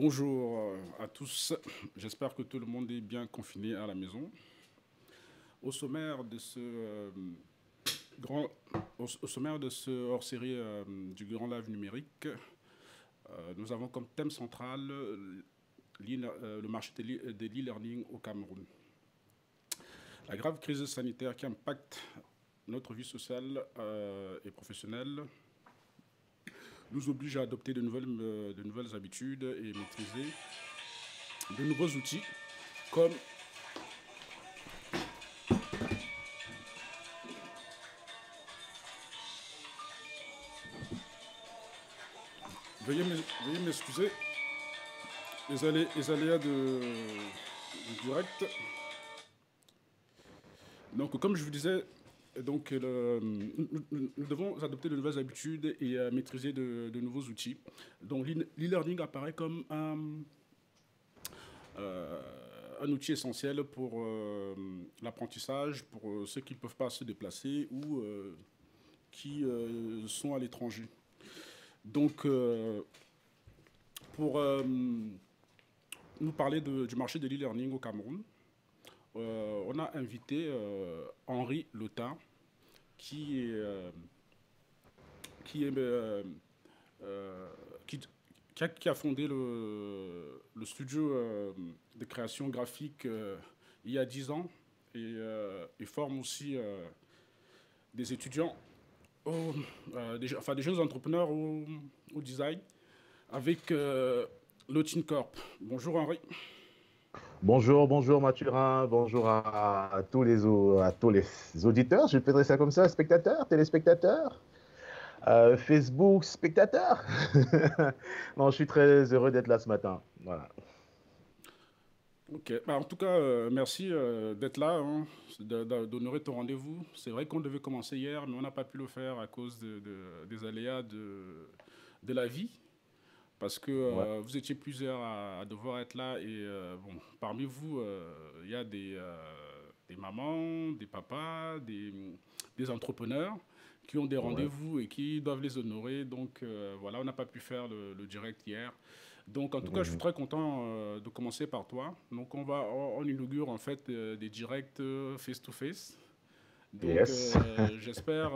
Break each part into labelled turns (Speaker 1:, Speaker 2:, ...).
Speaker 1: Bonjour à tous, j'espère que tout le monde est bien confiné à la maison. Au sommaire de ce grand, au sommaire de ce hors-série du Grand Live numérique, nous avons comme thème central le marché de l'e-learning au Cameroun. La grave crise sanitaire qui impacte notre vie sociale et professionnelle nous oblige à adopter de nouvelles habitudes et maîtriser de nouveaux outils comme veuillez m'excuser, les aléas du direct. Donc, comme je vous disais, nous devons adopter de nouvelles habitudes et maîtriser de nouveaux outils. Donc, l'e-learning apparaît comme un outil essentiel pour l'apprentissage, pour ceux qui ne peuvent pas se déplacer ou qui sont à l'étranger. Donc, pour nous parler du marché de l'e-learning au Cameroun, on a invité Henri Lotin, qui est, qui, est, euh, qui, qui a fondé le studio de création graphique il y a 10 ans et forme aussi des étudiants, des jeunes entrepreneurs au design avec Lotin Corp. Bonjour Henri.
Speaker 2: Bonjour, bonjour Mathurin, bonjour à tous les auditeurs, je peux dire ça comme ça, spectateurs, téléspectateurs, Facebook, spectateurs. Non, je suis très heureux d'être là ce matin. Voilà.
Speaker 1: Ok, bah, en tout cas, merci d'être là, hein, d'honorer ton rendez-vous. C'est vrai qu'on devait commencer hier, mais on n'a pas pu le faire à cause des aléas de la vie, parce que
Speaker 2: Ouais.
Speaker 1: vous étiez plusieurs à devoir être là, et bon, parmi vous, il y a des mamans, des papas, des entrepreneurs qui ont des
Speaker 2: Ouais.
Speaker 1: rendez-vous et qui doivent les honorer. Donc voilà, on n'a pas pu faire le direct hier. Donc, en tout cas, je suis
Speaker 2: Mhm.
Speaker 1: très content de commencer par toi. Donc, on inaugure en fait des directs face-to-face. Donc,
Speaker 2: Yes.
Speaker 1: j'espère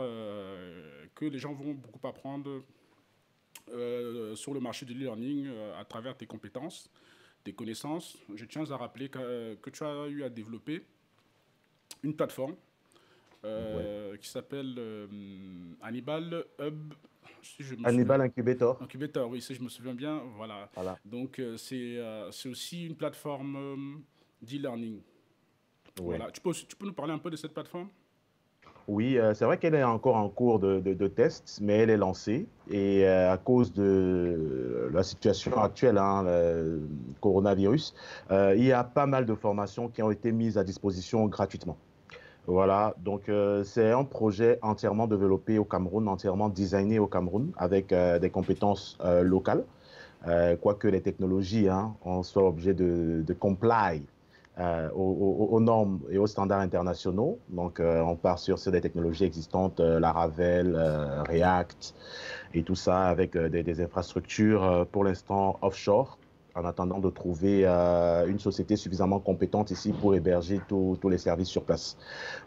Speaker 1: que les gens vont beaucoup apprendre sur le marché du learning à travers tes compétences, tes connaissances. Je tiens à rappeler que tu as eu à développer une plateforme
Speaker 2: Ouais.
Speaker 1: qui s'appelle Hannibal Hub, si je me souviens.
Speaker 2: Hannibal Incubator.
Speaker 1: Incubator, oui, si je me souviens bien, voilà.
Speaker 2: Voilà.
Speaker 1: Donc, c'est aussi une plateforme d'e-learning.
Speaker 2: Ouais.
Speaker 1: Voilà. Tu peux nous parler un peu de cette plateforme?
Speaker 2: Oui, c'est vrai qu'elle est encore en cours de test, mais elle est lancée. Et à cause de la situation actuelle, hein, le coronavirus, il y a pas mal de formations qui ont été mises à disposition gratuitement. Voilà, donc c'est un projet entièrement développé au Cameroun, entièrement designé au Cameroun, avec des compétences locales, quoique les technologies, hein, on soit obligé de comply aux normes et aux standards internationaux. Donc on part sur des technologies existantes, Laravel, React et tout ça, avec des infrastructures pour l'instant offshore, en attendant de trouver une société suffisamment compétente ici pour héberger tous les services sur place.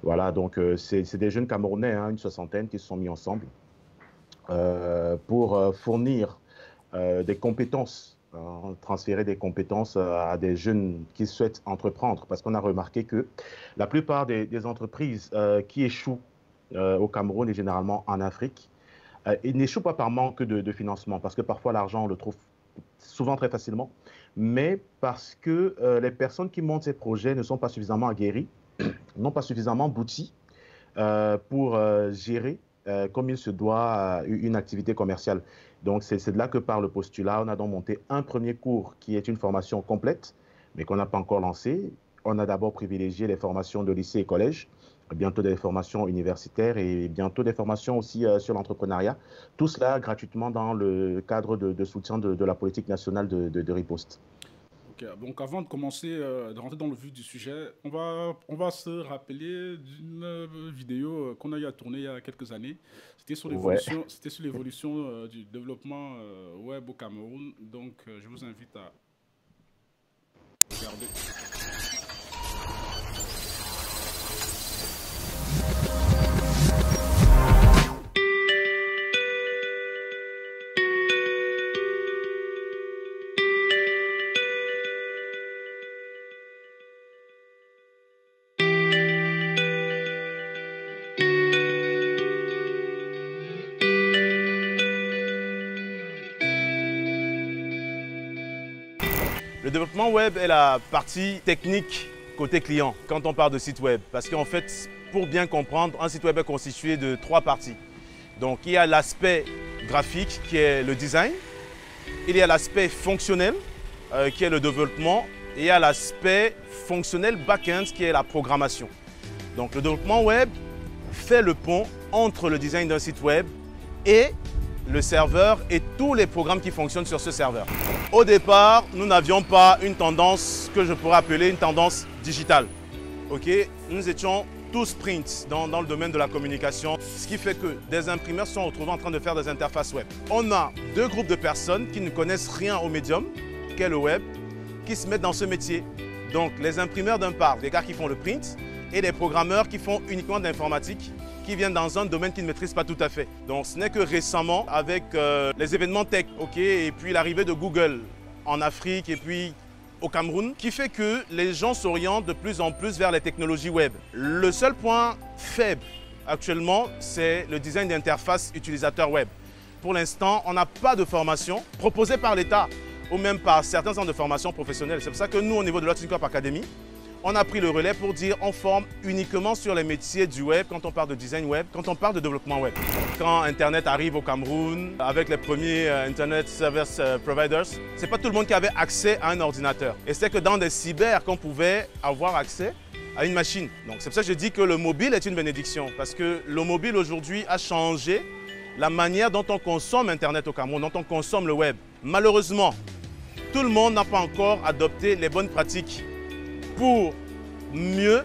Speaker 2: Voilà, donc c'est des jeunes Camerounais, hein, une soixantaine, qui se sont mis ensemble pour fournir des compétences, transférer des compétences à des jeunes qui souhaitent entreprendre. Parce qu'on a remarqué que la plupart des entreprises qui échouent au Cameroun et généralement en Afrique, ils n'échouent pas par manque de financement, parce que parfois l'argent, on le trouve souvent très facilement, mais parce que les personnes qui montent ces projets ne sont pas suffisamment aguerries, n'ont pas suffisamment d'outils pour gérer comme il se doit une activité commerciale. Donc, c'est de là que part le postulat. On a donc monté un premier cours qui est une formation complète, mais qu'on n'a pas encore lancé. On a d'abord privilégié les formations de lycée et collège, bientôt des formations universitaires et bientôt des formations aussi sur l'entrepreneuriat. Tout cela gratuitement dans le cadre de soutien de la politique nationale de riposte.
Speaker 1: Ok, donc avant de commencer, de rentrer dans le vif du sujet, on va se rappeler d'une vidéo qu'on a eu à tourner il y a quelques années.
Speaker 2: Ouais.
Speaker 1: C'était sur l'évolution du développement web au Cameroun. Donc, je vous invite Regardez.
Speaker 3: Le développement web est la partie technique côté client quand on parle de site web. Parce qu'en fait, pour bien comprendre, un site web est constitué de 3 parties. Donc il y a l'aspect graphique qui est le design, il y a l'aspect fonctionnel qui est le développement et il y a l'aspect fonctionnel back-end qui est la programmation. Donc le développement web fait le pont entre le design d'un site web et le serveur et tous les programmes qui fonctionnent sur ce serveur. Au départ, nous n'avions pas une tendance que je pourrais appeler une tendance digitale. Okay? Nous étions tous print dans le domaine de la communication, ce qui fait que des imprimeurs se sont retrouvés en train de faire des interfaces web. On a 2 groupes de personnes qui ne connaissent rien au médium, qu'est le web, qui se mettent dans ce métier. Donc les imprimeurs d'un part, des gars qui font le print, et des programmeurs qui font uniquement de l'informatique, qui viennent dans un domaine qu'ils ne maîtrisent pas tout à fait. Donc ce n'est que récemment, avec les événements tech, et puis l'arrivée de Google en Afrique et puis au Cameroun, qui fait que les gens s'orientent de plus en plus vers les technologies web. Le seul point faible actuellement, c'est le design d'interface utilisateur web. Pour l'instant, on n'a pas de formation proposée par l'État ou même par certains centres de formation professionnelle. C'est pour ça que nous, au niveau de l'Hotspot Academy, on a pris le relais pour dire on forme uniquement sur les métiers du web quand on parle de design web, quand on parle de développement web. Quand Internet arrive au Cameroun, avec les premiers Internet Service Providers, c'est pas tout le monde qui avait accès à un ordinateur. Et c'est que dans des cyber qu'on pouvait avoir accès à une machine. Donc c'est pour ça que je dis que le mobile est une bénédiction, parce que le mobile aujourd'hui a changé la manière dont on consomme Internet au Cameroun, dont on consomme le web. Malheureusement, tout le monde n'a pas encore adopté les bonnes pratiques pour mieux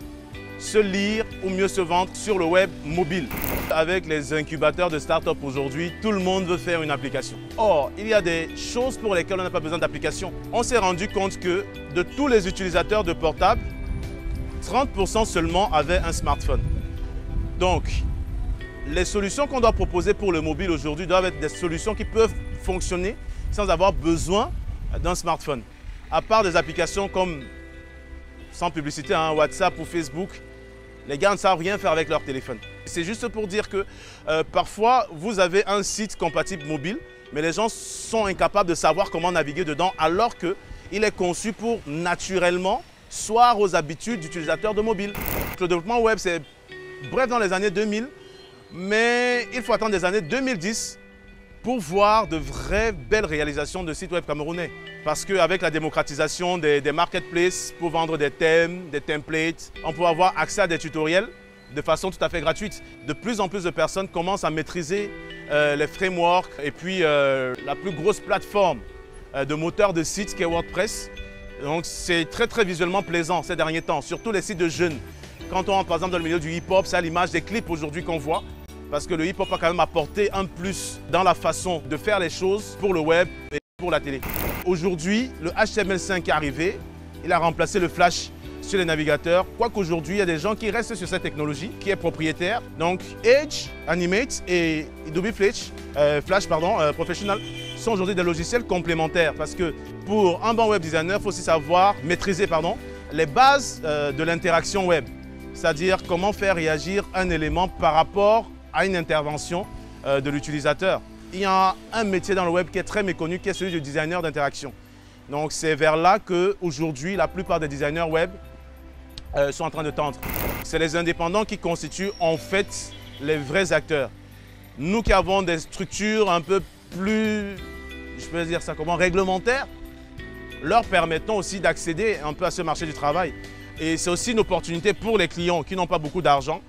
Speaker 3: se lire ou mieux se vendre sur le web mobile. Avec les incubateurs de start-up aujourd'hui, tout le monde veut faire une application. Or, il y a des choses pour lesquelles on n'a pas besoin d'application. On s'est rendu compte que de tous les utilisateurs de portables, 30% seulement avaient un smartphone. Donc, les solutions qu'on doit proposer pour le mobile aujourd'hui doivent être des solutions qui peuvent fonctionner sans avoir besoin d'un smartphone. À part des applications comme, sans publicité, hein, WhatsApp ou Facebook, les gars ne savent rien faire avec leur téléphone. C'est juste pour dire que parfois, vous avez un site compatible mobile, mais les gens sont incapables de savoir comment naviguer dedans, alors qu'il est conçu pour naturellement soir aux habitudes d'utilisateurs de mobile. Le développement web, c'est bref dans les années 2000, mais il faut attendre les années 2010 pour voir de vraies belles réalisations de sites web camerounais. Parce qu'avec la démocratisation des marketplaces pour vendre des thèmes, des templates, on peut avoir accès à des tutoriels de façon tout à fait gratuite. De plus en plus de personnes commencent à maîtriser les frameworks et puis la plus grosse plateforme de moteur de sites qui est WordPress. Donc c'est très visuellement plaisant ces derniers temps, surtout les sites de jeunes. Quand on rentre par exemple dans le milieu du hip-hop, c'est à l'image des clips aujourd'hui qu'on voit. Parce que le hip-hop a quand même apporté un plus dans la façon de faire les choses pour le web et pour la télé. Aujourd'hui, le HTML5 est arrivé, il a remplacé le Flash sur les navigateurs. Quoique aujourd'hui, il y a des gens qui restent sur cette technologie, qui est propriétaire. Donc Edge, Animate et Adobe Flash Professional sont aujourd'hui des logiciels complémentaires. Parce que pour un bon web designer, il faut aussi savoir maîtriser les bases de l'interaction web. C'est-à-dire comment faire réagir un élément par rapport à une intervention de l'utilisateur. Il y a un métier dans le web qui est très méconnu, qui est celui du designer d'interaction. Donc c'est vers là qu'aujourd'hui, la plupart des designers web sont en train de tendre. C'est les indépendants qui constituent en fait les vrais acteurs. Nous qui avons des structures un peu plus, je peux dire ça comment, réglementaires, leur permettons aussi d'accéder un peu à ce marché du travail. Et c'est aussi une opportunité pour les clients qui n'ont pas beaucoup d'argent,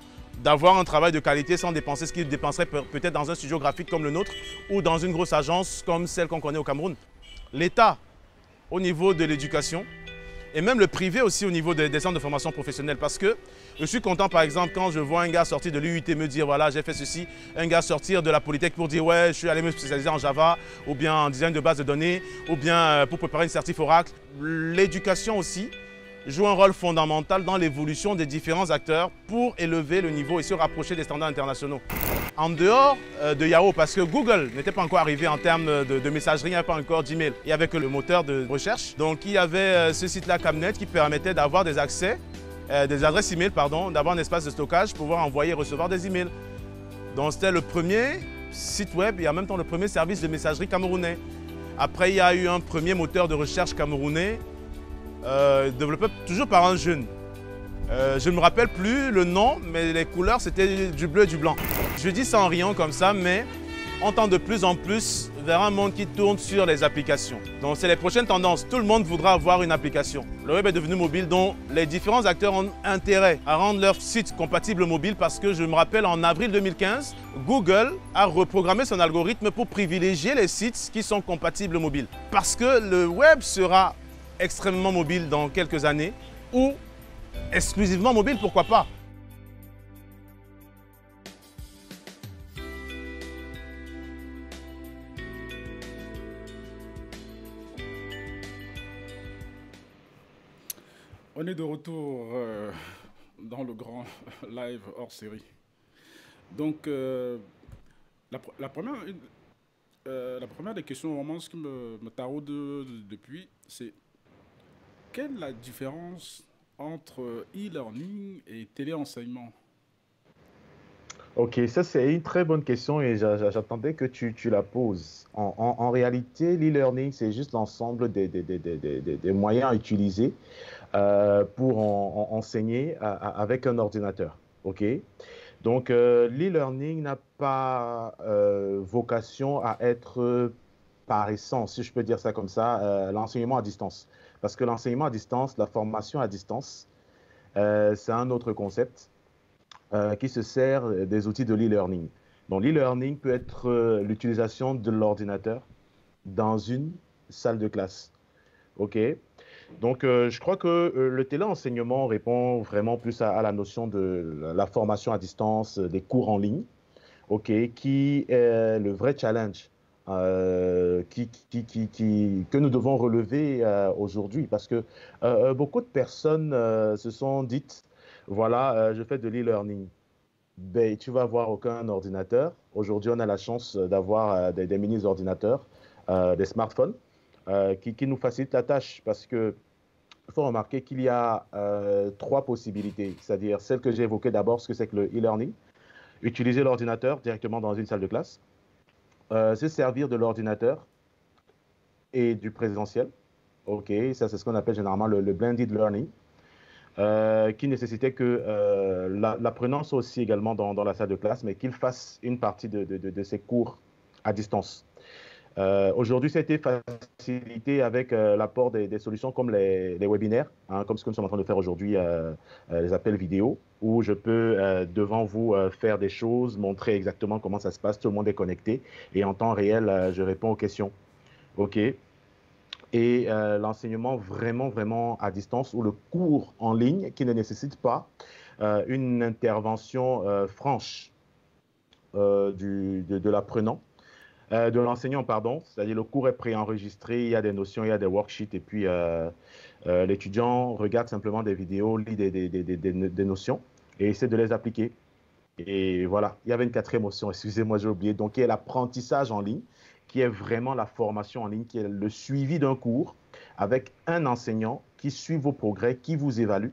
Speaker 3: d'avoir un travail de qualité sans dépenser ce qu'ils dépenseraient peut-être dans un studio graphique comme le nôtre ou dans une grosse agence comme celle qu'on connaît au Cameroun. L'État, au niveau de l'éducation et même le privé aussi au niveau des centres de formation professionnelle. Parce que je suis content, par exemple, quand je vois un gars sortir de l'UIT me dire, voilà, j'ai fait ceci, un gars sortir de la Polytech pour dire, ouais, je suis allé me spécialiser en Java, ou bien en design de base de données, ou bien pour préparer une certif Oracle. L'éducation aussi joue un rôle fondamental dans l'évolution des différents acteurs pour élever le niveau et se rapprocher des standards internationaux. En dehors de Yahoo, parce que Google n'était pas encore arrivé en termes de messagerie, il n'y avait pas encore Gmail. Il y avait que le moteur de recherche. Donc il y avait ce site-là, Camnet, qui permettait d'avoir des accès, des adresses email, pardon, d'avoir un espace de stockage pour pouvoir envoyer et recevoir des emails. Donc c'était le premier site web et en même temps le premier service de messagerie camerounais. Après, il y a eu un premier moteur de recherche camerounais développé toujours par un jeune. Je ne me rappelle plus le nom, mais les couleurs, c'était du bleu et du blanc. Je dis ça en riant comme ça, mais on tend de plus en plus vers un monde qui tourne sur les applications. Donc, c'est les prochaines tendances. Tout le monde voudra avoir une application. Le web est devenu mobile, donc les différents acteurs ont intérêt à rendre leur site compatible mobile parce que je me rappelle, en avril 2015, Google a reprogrammé son algorithme pour privilégier les sites qui sont compatibles mobile. Parce que le web sera extrêmement mobile dans quelques années ou exclusivement mobile, pourquoi pas.
Speaker 1: On est de retour dans le grand live hors série. Donc, la première des questions, vraiment, ce qui me taraude depuis, c'est quelle est la différence entre e-learning et téléenseignement?
Speaker 2: Ok, ça c'est une très bonne question et j'attendais que tu la poses. En réalité, l'e-learning, c'est juste l'ensemble des moyens utilisés pour enseigner avec un ordinateur. Ok? Donc, l'e-learning n'a pas vocation à être, par essence, si je peux dire ça comme ça, l'enseignement à distance. Parce que l'enseignement à distance, la formation à distance, c'est un autre concept qui se sert des outils de l'e-learning. Donc, l'e-learning peut être l'utilisation de l'ordinateur dans une salle de classe. OK? Donc, je crois que le téléenseignement répond vraiment plus à la notion de la formation à distance, des cours en ligne, OK, qui est le vrai challenge que nous devons relever aujourd'hui. Parce que beaucoup de personnes se sont dites, voilà, je fais de l'e-learning. Ben, tu vas avoir aucun ordinateur. Aujourd'hui, on a la chance d'avoir des mini-ordinateurs, des smartphones, qui nous facilitent la tâche parce que il faut remarquer qu'il y a trois possibilités, c'est-à-dire celle que j'ai évoquée d'abord, ce que c'est que le e-learning, utiliser l'ordinateur directement dans une salle de classe, se servir de l'ordinateur et du présentiel. OK, ça c'est ce qu'on appelle généralement le blended learning, qui nécessitait que l'apprenant soit aussi également dans la salle de classe, mais qu'il fasse une partie de ses cours à distance. Aujourd'hui, ça a été facilité avec l'apport des solutions comme les webinaires, hein, comme ce que nous sommes en train de faire aujourd'hui, les appels vidéo, où je peux devant vous faire des choses, montrer exactement comment ça se passe, tout le monde est connecté, et en temps réel, je réponds aux questions. OK. Et l'enseignement vraiment à distance, ou le cours en ligne qui ne nécessite pas une intervention franche de l'apprenant. De l'enseignant, pardon, c'est-à-dire le cours est préenregistré, il y a des notions, il y a des worksheets, et puis l'étudiant regarde simplement des vidéos, lit des notions et essaie de les appliquer. Et voilà, il y avait une quatrième option, excusez-moi, j'ai oublié, donc il y a l'apprentissage en ligne, qui est vraiment la formation en ligne, qui est le suivi d'un cours avec un enseignant qui suit vos progrès, qui vous évalue.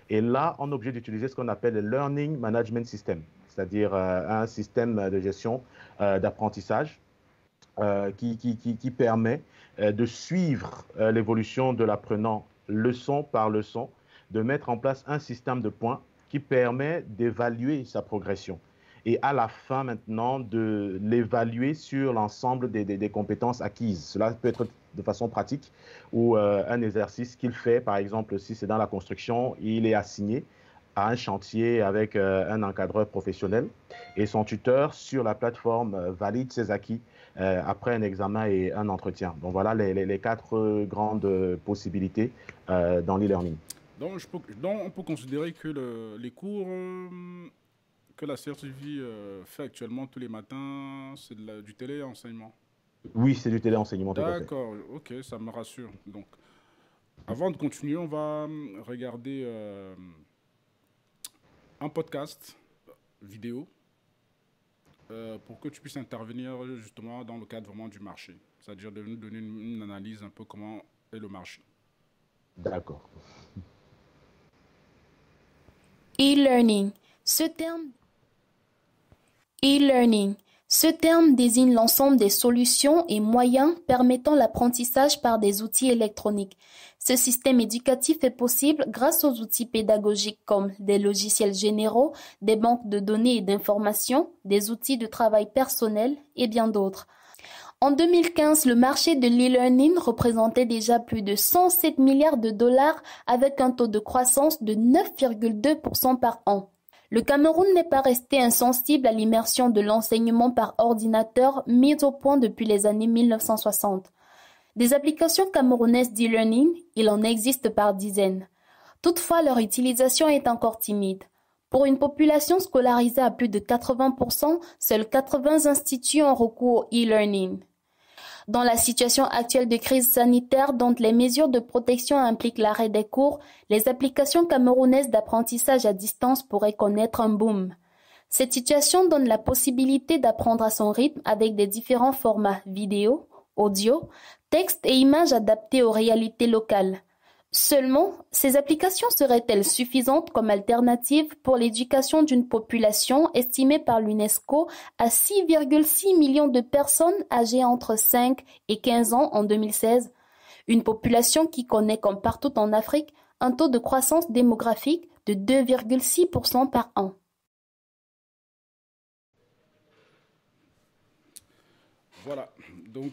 Speaker 2: Et là, on est obligé d'utiliser ce qu'on appelle le Learning Management System, c'est-à-dire un système de gestion d'apprentissage qui permet de suivre l'évolution de l'apprenant leçon par leçon, de mettre en place un système de points qui permet d'évaluer sa progression. Et à la fin maintenant, de l'évaluer sur l'ensemble des compétences acquises. Cela peut être de façon pratique ou un exercice qu'il fait, par exemple, si c'est dans la construction, il est assigné à un chantier avec un encadreur professionnel et son tuteur sur la plateforme valide ses acquis après un examen et un entretien. Donc voilà les quatre grandes possibilités dans l'e-learning.
Speaker 1: Donc, on peut considérer que les cours que la CRTV fait actuellement tous les matins, c'est du téléenseignement.
Speaker 2: Oui, c'est du téléenseignement, tout à fait.
Speaker 1: D'accord, ok, ça me rassure. Donc, avant de continuer, on va regarder un podcast vidéo pour que tu puisses intervenir justement dans le cadre vraiment du marché. C'est-à-dire de nous donner une analyse un peu comment est le marché.
Speaker 2: D'accord.
Speaker 4: E-learning. Ce terme désigne l'ensemble des solutions et moyens permettant l'apprentissage par des outils électroniques. Ce système éducatif est possible grâce aux outils pédagogiques comme des logiciels généraux, des banques de données et d'informations, des outils de travail personnel et bien d'autres. En 2015, le marché de l'e-learning représentait déjà plus de 107 milliards de dollars avec un taux de croissance de 9,2% par an. Le Cameroun n'est pas resté insensible à l'immersion de l'enseignement par ordinateur mise au point depuis les années 1960. Des applications camerounaises d'e-learning, il en existe par dizaines. Toutefois, leur utilisation est encore timide. Pour une population scolarisée à plus de 80%, seuls 80 instituts ont recours au e-learning. Dans la situation actuelle de crise sanitaire dont les mesures de protection impliquent l'arrêt des cours, les applications camerounaises d'apprentissage à distance pourraient connaître un boom. Cette situation donne la possibilité d'apprendre à son rythme avec des différents formats vidéo, audio, texte et images adaptés aux réalités locales. Seulement, ces applications seraient-elles suffisantes comme alternative pour l'éducation d'une population estimée par l'UNESCO à 6,6 millions de personnes âgées entre 5 et 15 ans en 2016? Une population qui connaît, comme partout en Afrique, un taux de croissance démographique de 2,6% par an.
Speaker 1: Voilà, donc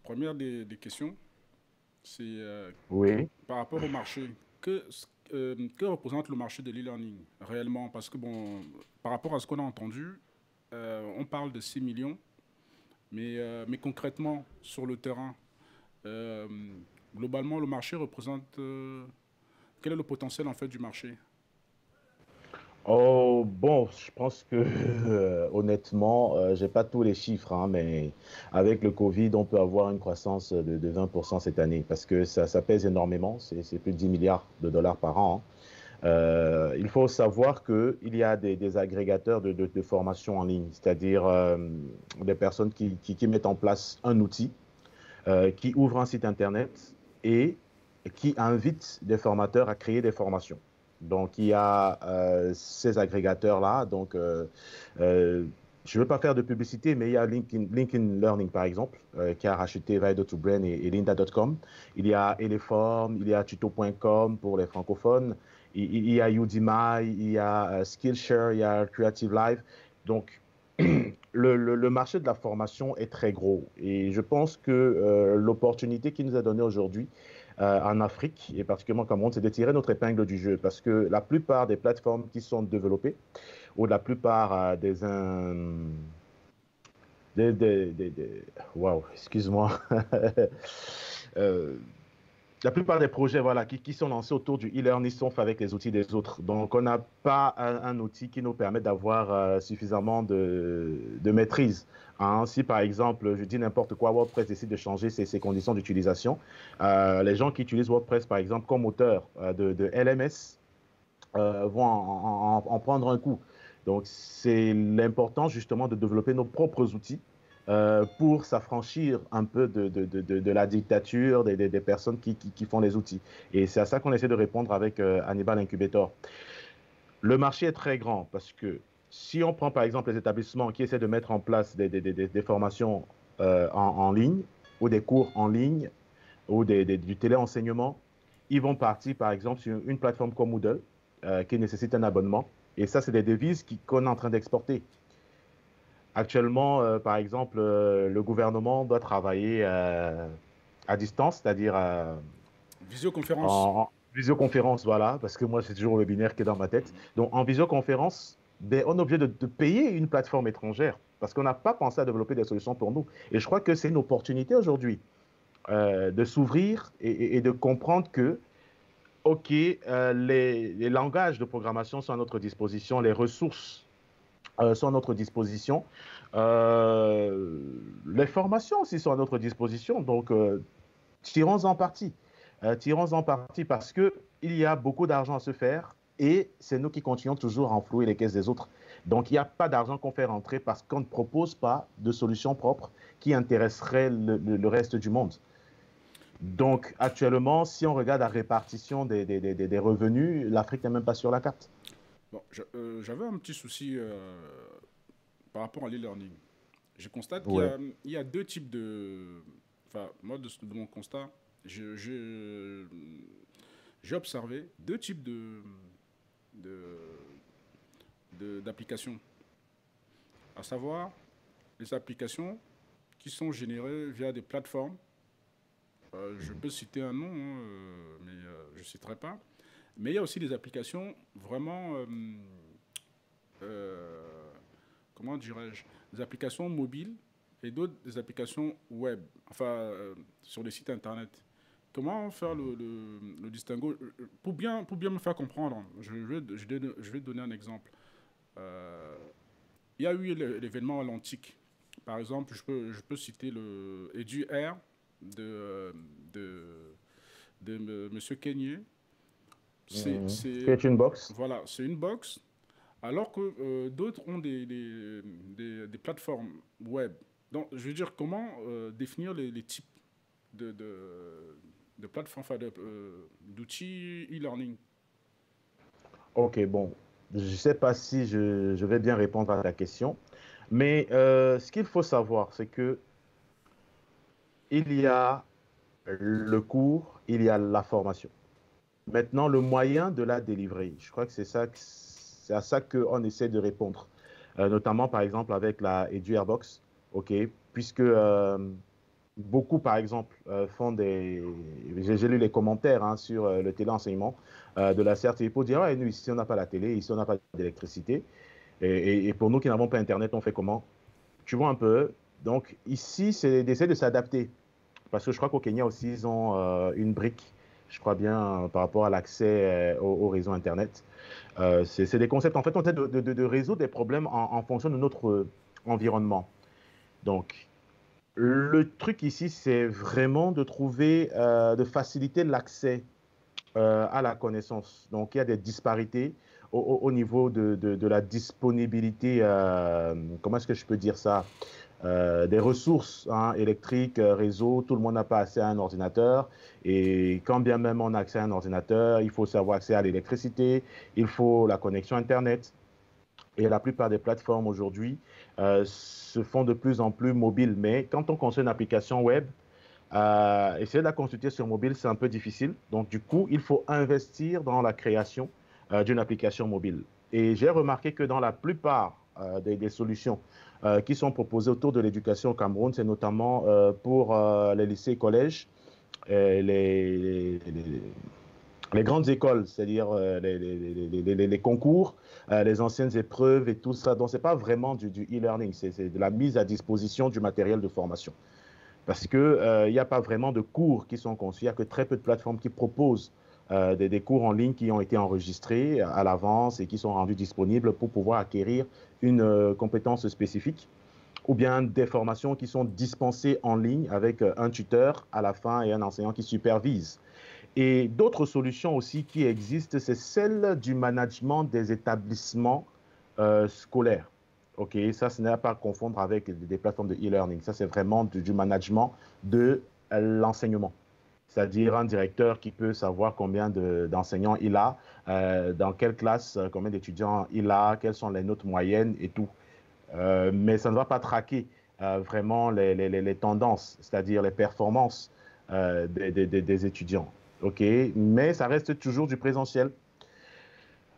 Speaker 1: première des questions, c'est
Speaker 2: Oui.
Speaker 1: par rapport au marché. Que représente le marché de l'e-learning réellement? Parce que bon, par rapport à ce qu'on a entendu, on parle de 6 millions, mais concrètement, sur le terrain, euh, globalement, le marché représente... quel est le potentiel en fait du marché?
Speaker 2: Oh, bon, je pense que honnêtement, j'ai pas tous les chiffres, hein, mais avec le Covid, on peut avoir une croissance de 20% cette année parce que ça pèse énormément. C'est plus de 10 milliards de dollars par an, hein. Il faut savoir qu'il y a des agrégateurs de formation en ligne, c'est-à-dire des personnes qui mettent en place un outil, qui ouvrent un site Internet et qui invitent des formateurs à créer des formations. Donc, il y a ces agrégateurs-là. Donc, je ne veux pas faire de publicité, mais il y a LinkedIn Learning, par exemple, qui a racheté Vido2Brain et Lynda.com. Il y a Eleform, il y a tuto.com pour les francophones. Il y a Udemy, il y a Skillshare, il y a Creative Live. Donc, le marché de la formation est très gros. Et je pense que l'opportunité qui nous a donnée aujourd'hui, en Afrique, et particulièrement au Cameroun, c'est de tirer notre épingle du jeu parce que la plupart des plateformes qui sont développées, ou la plupart wow, excuse-moi. Euh, la plupart des projets voilà, qui sont lancés autour du e-learning sont faits avec les outils des autres. Donc, on n'a pas un outil qui nous permet d'avoir suffisamment de maîtrise. Hein. Si, par exemple, je dis n'importe quoi, WordPress décide de changer ses conditions d'utilisation, les gens qui utilisent WordPress, par exemple, comme auteur de LMS, vont en prendre un coup. Donc, c'est l'important, justement, de développer nos propres outils pour s'affranchir un peu de la dictature des personnes qui font les outils. Et c'est à ça qu'on essaie de répondre avec Hannibal Incubator. Le marché est très grand parce que si on prend par exemple les établissements qui essaient de mettre en place des formations en ligne ou des cours en ligne ou du téléenseignement, ils vont partir par exemple sur une plateforme comme Moodle qui nécessite un abonnement. Et ça, c'est des devises qu'on est en train d'exporter. Actuellement, par exemple, le gouvernement doit travailler à distance, c'est-à-dire
Speaker 1: Visioconférence.
Speaker 2: en Visioconférence, voilà, parce que moi, c'est toujours le webinaire qui est dans ma tête. Donc, en visioconférence, ben, on est obligé de payer une plateforme étrangère parce qu'on n'a pas pensé à développer des solutions pour nous. Et je crois que c'est une opportunité aujourd'hui de s'ouvrir et de comprendre que, OK, les langages de programmation sont à notre disposition, les ressources sont à notre disposition, les formations aussi sont à notre disposition. Donc, tirons-en parti. Tirons-en parti parce qu'il y a beaucoup d'argent à se faire et c'est nous qui continuons toujours à enflouer les caisses des autres. Donc, il n'y a pas d'argent qu'on fait rentrer parce qu'on ne propose pas de solution propre qui intéresserait le reste du monde. Donc, actuellement, si on regarde la répartition des revenus, l'Afrique n'est même pas sur la carte.
Speaker 1: Bon, j'avais un petit souci par rapport à l'e-learning. Je constate
Speaker 2: Ouais.
Speaker 1: qu'il y a deux types de... Enfin, moi, de mon constat, j'ai observé deux types d'applications. À savoir, les applications qui sont générées via des plateformes. Je peux citer un nom, hein, mais je ne citerai pas. Mais il y a aussi des applications vraiment, comment dirais-je, des applications mobiles et d'autres des applications web, enfin sur les sites internet. Comment faire le distinguo pour bien me faire comprendre, je vais donner un exemple. Il y a eu l'événement olympique. Par exemple, je peux citer le EduAir de, de M. Kenyé.
Speaker 2: C'est une box.
Speaker 1: Voilà, c'est une box, alors que d'autres ont des plateformes web. Donc, je veux dire, comment définir les types de plateformes, enfin, d'outils e-learning.
Speaker 2: OK, bon, je ne sais pas si je vais bien répondre à ta question, mais ce qu'il faut savoir, c'est que il y a le cours, il y a la formation. Maintenant, le moyen de la délivrer, je crois que c'est à ça qu'on essaie de répondre, notamment par exemple avec la EduAirBox, OK, puisque beaucoup, par exemple, font des... J'ai lu les commentaires hein, sur le téléenseignement de la CRTI pour dire, ouais, nous, ici, on n'a pas la télé, ici, on n'a pas d'électricité. Et pour nous qui n'avons pas Internet, on fait comment? Tu vois un peu. Donc, ici, c'est d'essayer de s'adapter. Parce que je crois qu'au Kenya aussi, ils ont une brique, je crois bien, par rapport à l'accès au réseau Internet. C'est des concepts, en fait, on essaie de résoudre des problèmes en fonction de notre environnement. Donc, le truc ici, c'est vraiment de trouver, de faciliter l'accès à la connaissance. Donc, il y a des disparités au niveau de la disponibilité, comment est-ce que je peux dire ça? Des ressources hein, électriques, réseau, tout le monde n'a pas accès à un ordinateur. Et quand bien même on a accès à un ordinateur, il faut savoir accès à l'électricité, il faut la connexion Internet. Et la plupart des plateformes aujourd'hui se font de plus en plus mobiles. Mais quand on construit une application web, essayer de la consulter sur mobile, c'est un peu difficile. Donc, du coup, il faut investir dans la création d'une application mobile. Et j'ai remarqué que dans la plupart des solutions qui sont proposées autour de l'éducation au Cameroun, c'est notamment pour les lycées et collèges, les grandes écoles, c'est-à-dire les concours, les anciennes épreuves et tout ça. Donc, ce n'est pas vraiment du e-learning, c'est de la mise à disposition du matériel de formation. Parce qu'il n'y a pas vraiment de cours qui sont conçus, il n'y a que très peu de plateformes qui proposent des cours en ligne qui ont été enregistrés à l'avance et qui sont rendus disponibles pour pouvoir acquérir une compétence spécifique, ou bien des formations qui sont dispensées en ligne avec un tuteur à la fin et un enseignant qui supervise. Et d'autres solutions aussi qui existent, c'est celle du management des établissements scolaires. OK, ça, ce n'est pas à confondre avec des plateformes de e-learning. Ça, c'est vraiment du management de l'enseignement. C'est-à-dire un directeur qui peut savoir combien d'enseignants il a, dans quelle classe, combien d'étudiants il a, quelles sont les notes moyennes et tout. Mais ça ne va pas traquer vraiment les tendances, c'est-à-dire les performances des étudiants. OK, mais ça reste toujours du présentiel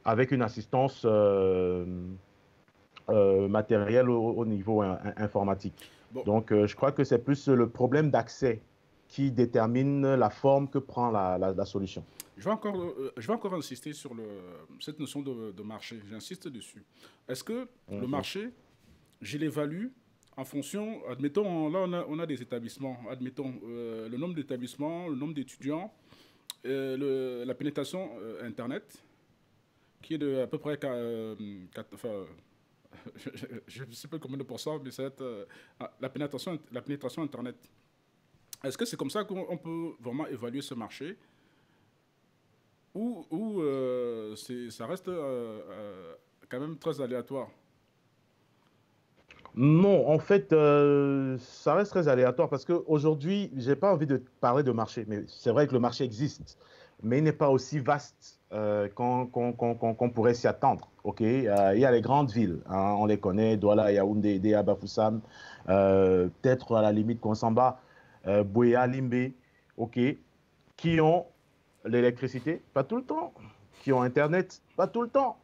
Speaker 2: avec une assistance matérielle au niveau informatique.
Speaker 1: Bon,
Speaker 2: Donc, je crois que c'est plus le problème d'accès qui détermine la forme que prend la solution.
Speaker 1: Je vais encore insister sur cette notion de marché. J'insiste dessus. Est-ce que le marché, je l'évalue en fonction, admettons, là on a des établissements, admettons le nombre d'établissements, le nombre d'étudiants, la pénétration Internet, qui est de à peu près, je ne sais pas combien de pourcents, mais c'est la pénétration Internet. Est-ce que c'est comme ça qu'on peut vraiment évaluer ce marché ou ça reste quand même très aléatoire?
Speaker 2: Non, en fait, ça reste très aléatoire parce qu'aujourd'hui, je n'ai pas envie de parler de marché, mais c'est vrai que le marché existe, mais il n'est pas aussi vaste qu'on pourrait s'y attendre. Ok. Il y a les grandes villes, hein, on les connaît, Douala, Yaoundé, Déa, Bafoussam, peut-être à la limite Konsamba, Bouéa, Limbe, ok, qui ont l'électricité, pas tout le temps, qui ont Internet, pas tout le temps.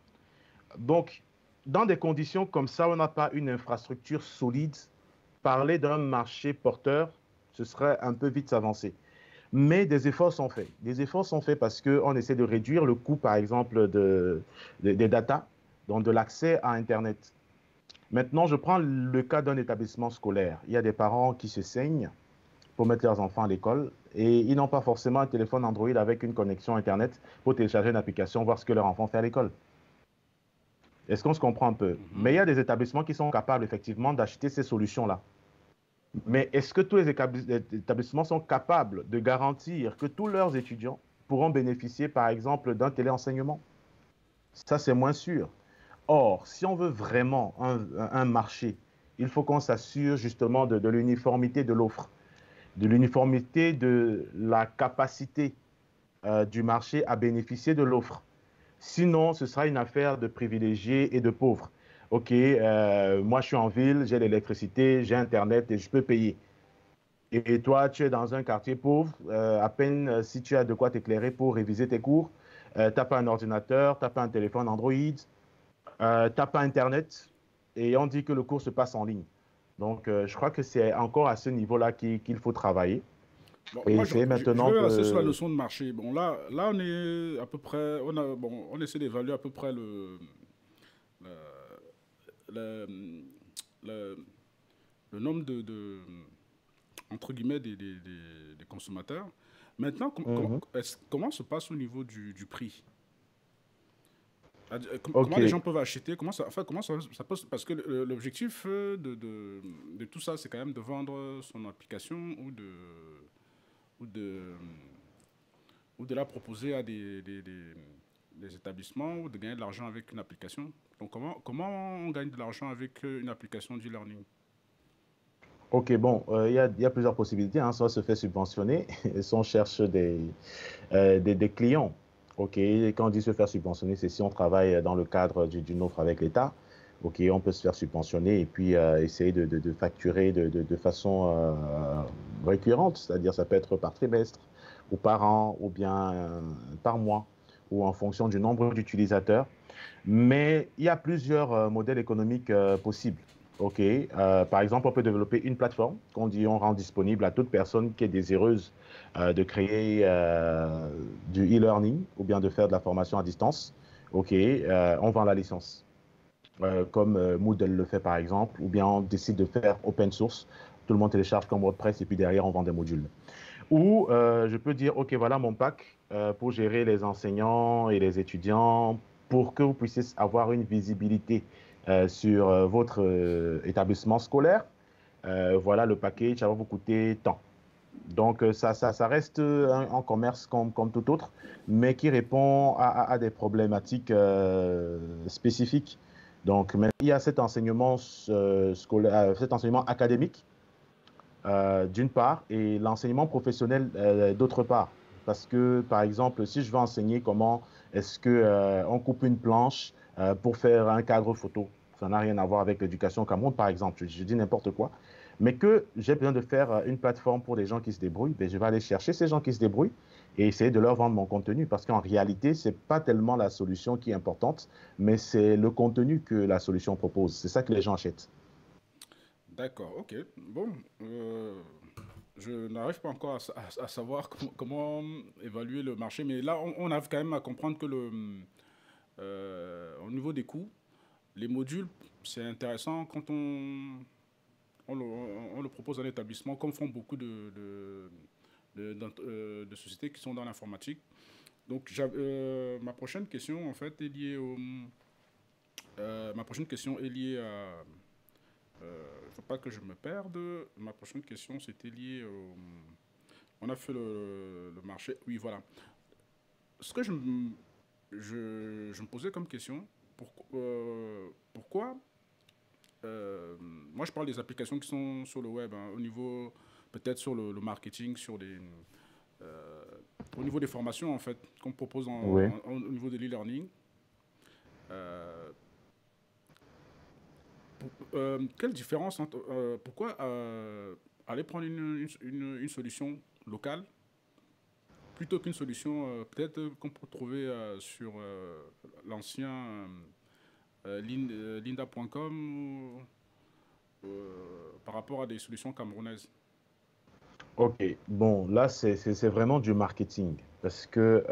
Speaker 2: Donc, dans des conditions comme ça, on n'a pas une infrastructure solide. Parler d'un marché porteur, ce serait un peu vite s'avancer. Mais des efforts sont faits. Des efforts sont faits parce qu'on essaie de réduire le coût, par exemple, des data, donc de l'accès à Internet. Maintenant, je prends le cas d'un établissement scolaire. Il y a des parents qui se saignent pour mettre leurs enfants à l'école et ils n'ont pas forcément un téléphone Android avec une connexion Internet pour télécharger une application, voir ce que leur enfant fait à l'école. Est-ce qu'on se comprend un peu? Mais il y a des établissements qui sont capables effectivement d'acheter ces solutions-là. Mais est-ce que tous les établissements sont capables de garantir que tous leurs étudiants pourront bénéficier, par exemple, d'un téléenseignement? Ça, c'est moins sûr. Or, si on veut vraiment un marché, il faut qu'on s'assure justement de l'uniformité de l'offre, de l'uniformité de la capacité du marché à bénéficier de l'offre. Sinon, ce sera une affaire de privilégiés et de pauvres. OK, moi je suis en ville, j'ai l'électricité, j'ai Internet et je peux payer. Et toi, tu es dans un quartier pauvre, à peine si tu as de quoi t'éclairer pour réviser tes cours, tu n'as pas un ordinateur, tu n'as pas un téléphone Android, tu n'as pas Internet, et on dit que le cours se passe en ligne. Donc, je crois que c'est encore à ce niveau-là qu'il faut travailler.
Speaker 1: Bon,
Speaker 2: Et
Speaker 1: moi,
Speaker 2: essayer
Speaker 1: je
Speaker 2: maintenant
Speaker 1: vais rester sur la
Speaker 2: de...
Speaker 1: notion de marché. Bon, là, on est à peu près, on essaie d'évaluer à peu près le, le, le nombre entre guillemets, des consommateurs. Maintenant, comment se passe au niveau du prix? Comment les
Speaker 2: OK.
Speaker 1: gens peuvent acheter? Comment ça passe? Parce que l'objectif de tout ça, c'est quand même de vendre son application ou de, ou de la proposer à des établissements ou de gagner de l'argent avec une application. Donc, comment on gagne de l'argent avec une application d'e-learning?
Speaker 2: OK, bon, il y a plusieurs possibilités, hein. Soit on se fait subventionner, soit on cherche des clients. OK, et quand on dit se faire subventionner, c'est si on travaille dans le cadre d'une offre avec l'État. OK, on peut se faire subventionner et puis essayer de facturer de façon récurrente, c'est-à-dire ça peut être par trimestre ou par an ou bien par mois ou en fonction du nombre d'utilisateurs. Mais il y a plusieurs modèles économiques possibles. OK. Par exemple, on peut développer une plateforme qu'on dit on rend disponible à toute personne qui est désireuse de créer du e-learning ou bien de faire de la formation à distance. OK. On vend la licence. Comme Moodle le fait par exemple, ou bien on décide de faire open source. Tout le monde télécharge comme WordPress et puis derrière on vend des modules. Ou je peux dire, OK, voilà mon pack pour gérer les enseignants et les étudiants pour que vous puissiez avoir une visibilité sur votre établissement scolaire. Voilà le package, ça va vous coûter tant. Donc, ça reste un commerce comme tout autre, mais qui répond à des problématiques spécifiques. Donc, mais il y a cet enseignement scolaire, cet enseignement académique d'une part, et l'enseignement professionnel d'autre part. Parce que, par exemple, si je veux enseigner comment est-ce qu'on coupe une planche pour faire un cadre photo, ça n'a rien à voir avec l'éducation au Cameroun, par exemple, je dis n'importe quoi, mais que j'ai besoin de faire une plateforme pour des gens qui se débrouillent, ben, je vais aller chercher ces gens qui se débrouillent et essayer de leur vendre mon contenu. Parce qu'en réalité, ce n'est pas tellement la solution qui est importante, mais c'est le contenu que la solution propose. C'est ça que les gens achètent.
Speaker 1: D'accord, ok. Bon, je n'arrive pas encore à savoir comment évaluer le marché, mais là, on arrive quand même à comprendre que au niveau des coûts, les modules, c'est intéressant quand on le propose à l'établissement, comme font beaucoup de sociétés qui sont dans l'informatique. Donc, ma prochaine question, en fait, est liée ma prochaine question est liée à... Il ne faut pas que je me perde. Ma prochaine question, c'était lié au... On a fait le marché. Oui, voilà. Ce que je me posais comme question, pourquoi moi, je parle des applications qui sont sur le web, hein, au niveau, peut-être sur le marketing, euh, au niveau des formations, en fait, qu'on propose
Speaker 2: Oui.
Speaker 1: au niveau de l'e-learning. Euh, Quelle différence entre... pourquoi aller prendre une solution locale plutôt qu'une solution peut-être qu'on peut trouver sur l'ancien linda.com par rapport à des solutions camerounaises.
Speaker 2: Ok, bon, là, c'est vraiment du marketing. Parce que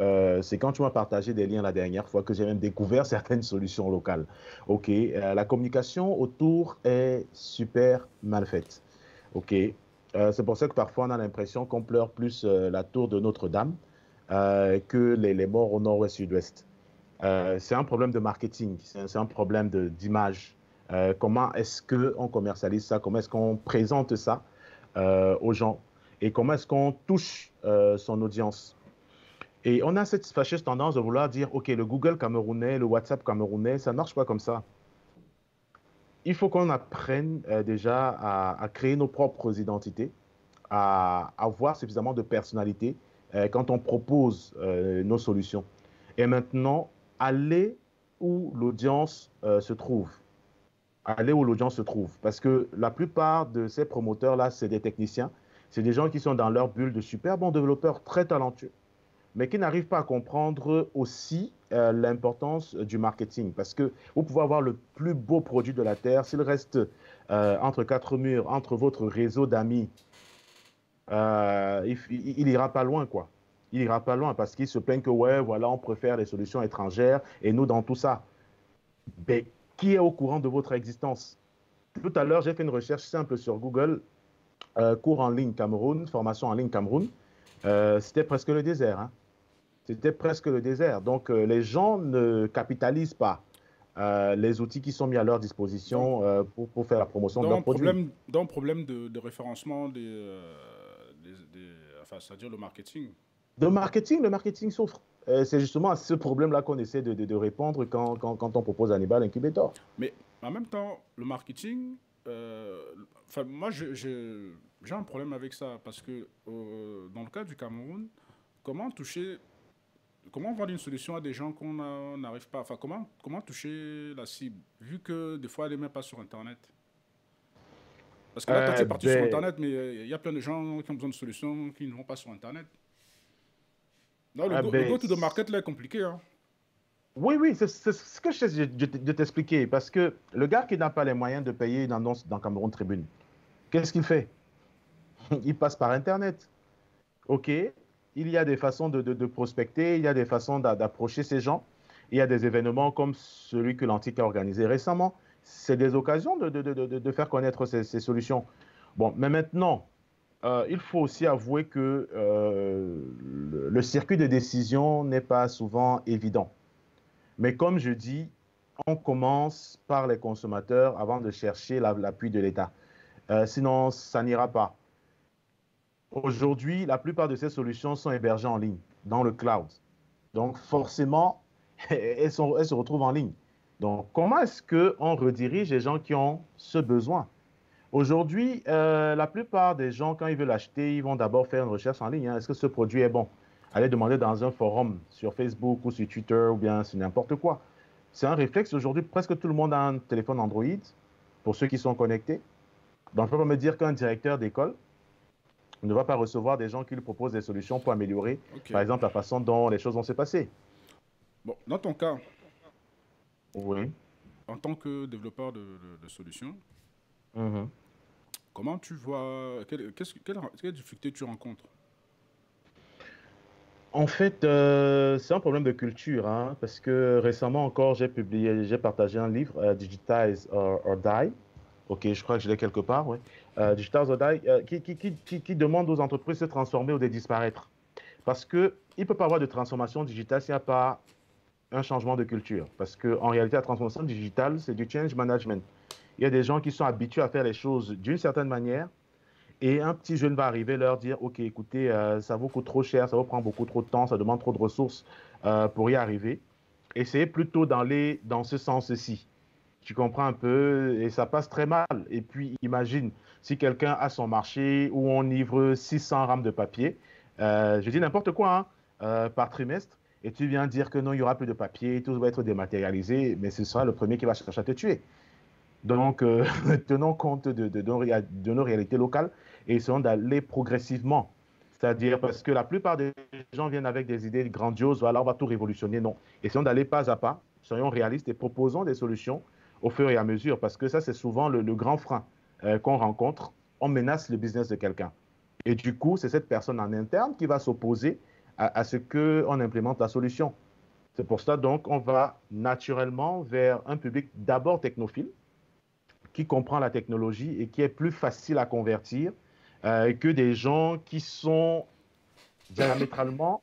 Speaker 2: c'est quand tu m'as partagé des liens la dernière fois que j'ai même découvert certaines solutions locales. Ok, la communication autour est super mal faite. Ok, c'est pour ça que parfois on a l'impression qu'on pleure plus la tour de Notre-Dame que les morts au nord-ouest sud-ouest. C'est un problème de marketing, c'est un problème d'image. Comment est-ce qu'on commercialise ça? Comment est-ce qu'on présente ça aux gens? Et comment est-ce qu'on touche son audience? Et on a cette fâcheuse tendance de vouloir dire, OK, le Google camerounais, le WhatsApp camerounais, ça ne marche pas comme ça. Il faut qu'on apprenne déjà à créer nos propres identités, à avoir suffisamment de personnalité quand on propose nos solutions. Et maintenant, aller où l'audience se trouve. Aller où l'audience se trouve. Parce que la plupart de ces promoteurs-là, c'est des techniciens. C'est des gens qui sont dans leur bulle de super bons développeurs très talentueux, mais qui n'arrivent pas à comprendre aussi l'importance du marketing. Parce que vous pouvez avoir le plus beau produit de la Terre, s'il reste entre quatre murs, entre votre réseau d'amis, il ira pas loin, quoi. Il ira pas loin parce qu'ils se plaignent que, ouais, voilà, on préfère les solutions étrangères et nous dans tout ça. Mais qui est au courant de votre existence? Tout à l'heure, j'ai fait une recherche simple sur Google, cours en ligne Cameroun, formation en ligne Cameroun. C'était presque le désert, hein. C'était presque le désert. Donc, les gens ne capitalisent pas les outils qui sont mis à leur
Speaker 1: Donc,
Speaker 2: disposition pour faire la promotion de leurs produits.
Speaker 1: dans un problème de référencement enfin, c'est-à-dire le marketing.
Speaker 2: Le marketing souffre. C'est justement à ce problème-là qu'on essaie de répondre quand on propose Hannibal Incubator.
Speaker 1: Mais en même temps, le marketing, enfin, moi, j'ai un problème avec ça parce que dans le cas du Cameroun, comment toucher, comment vendre une solution à des gens qu'on n'arrive pas, enfin, comment toucher la cible, vu que des fois, elle n'est même pas sur Internet. Parce que là, toi, tu es parti sur
Speaker 2: Ben,
Speaker 1: Internet, mais il y a plein de gens qui ont besoin de solutions qui ne vont pas sur Internet. Non, le
Speaker 2: ben,
Speaker 1: go-to-the-market, là, est compliqué, hein.
Speaker 2: oui, oui, c'est ce que j'essaie de t'expliquer. Parce que le gars qui n'a pas les moyens de payer une annonce dans Cameroun Tribune, qu'est-ce qu'il fait? Il passe par Internet. OK, il y a des façons de prospecter, il y a des façons d'approcher ces gens. Il y a des événements comme celui que l'Antique a organisé récemment. C'est des occasions de faire connaître ces solutions. Bon, mais maintenant, il faut aussi avouer que le circuit de décision n'est pas souvent évident. Mais comme je dis, on commence par les consommateurs avant de chercher l'appui de l'État. Sinon, ça n'ira pas. Aujourd'hui, la plupart de ces solutions sont hébergées en ligne, dans le cloud. Donc, forcément, elles se retrouvent en ligne. Donc, comment est-ce qu'on redirige les gens qui ont ce besoin? Aujourd'hui, la plupart des gens, quand ils veulent acheter, ils vont d'abord faire une recherche en ligne, hein. Est-ce que ce produit est bon? Allez demander dans un forum sur Facebook ou sur Twitter ou bien sur n'importe quoi. C'est un réflexe. Aujourd'hui, presque tout le monde a un téléphone Android, pour ceux qui sont connectés. Donc, je peux pas me dire qu'un directeur d'école ne va pas recevoir des gens qui lui proposent des solutions pour améliorer,
Speaker 1: Ok.
Speaker 2: par exemple, la façon dont les choses vont se passer.
Speaker 1: Bon, dans ton cas,
Speaker 2: Oui.
Speaker 1: en tant que développeur de solutions,
Speaker 2: Mhm.
Speaker 1: Comment tu vois, quelles difficultés tu rencontres?
Speaker 2: En fait, c'est un problème de culture, hein, parce que récemment encore, j'ai partagé un livre, Digitize or Die. Ok, je crois que je l'ai quelque part, oui. Digitize or Die, qui demande aux entreprises de se transformer ou de disparaître. Parce qu'il ne peut pas avoir de transformation digitale s'il n'y a pas un changement de culture. Parce qu'en réalité, la transformation digitale, c'est du change management. Il y a des gens qui sont habitués à faire les choses d'une certaine manière et un petit jeune va arriver leur dire, OK, écoutez, ça vous coûte trop cher, ça vous prend beaucoup trop de temps, ça demande trop de ressources pour y arriver. Essayez plutôt d'aller dans ce sens-ci. Tu comprends un peu et ça passe très mal. Et puis, imagine si quelqu'un a son marché où on livre 600 rames de papier, je dis n'importe quoi, hein, par trimestre, et tu viens dire que non, il n'y aura plus de papier, tout va être dématérialisé, mais ce sera le premier qui va chercher à te tuer. Donc, tenons compte de nos réalités locales et essayons d'aller progressivement. C'est-à-dire parce que la plupart des gens viennent avec des idées grandioses, voilà, on va tout révolutionner. Non. Essayons d'aller pas à pas, soyons réalistes et proposons des solutions au fur et à mesure parce que ça, c'est souvent le grand frein qu'on rencontre. On menace le business de quelqu'un. Et du coup, c'est cette personne en interne qui va s'opposer à ce qu'on implémente la solution. C'est pour ça, donc, on va naturellement vers un public d'abord technophile qui comprend la technologie et qui est plus facile à convertir que des gens qui sont diamétralement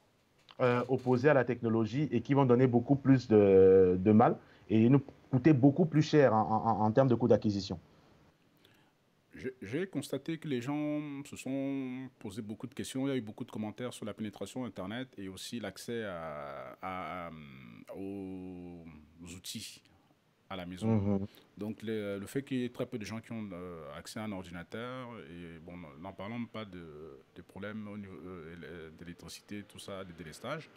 Speaker 2: opposés à la technologie et qui vont donner beaucoup plus de mal et nous coûter beaucoup plus cher en termes de coût d'acquisition.
Speaker 1: J'ai constaté que les gens se sont posé beaucoup de questions. Il y a eu beaucoup de commentaires sur la pénétration Internet et aussi l'accès aux outils à la maison.
Speaker 2: Mhm.
Speaker 1: Donc le fait qu'il y ait très peu de gens qui ont accès à un ordinateur, et bon, n'en parlons pas des problèmes au niveau de l'électricité, tout ça, des délestages,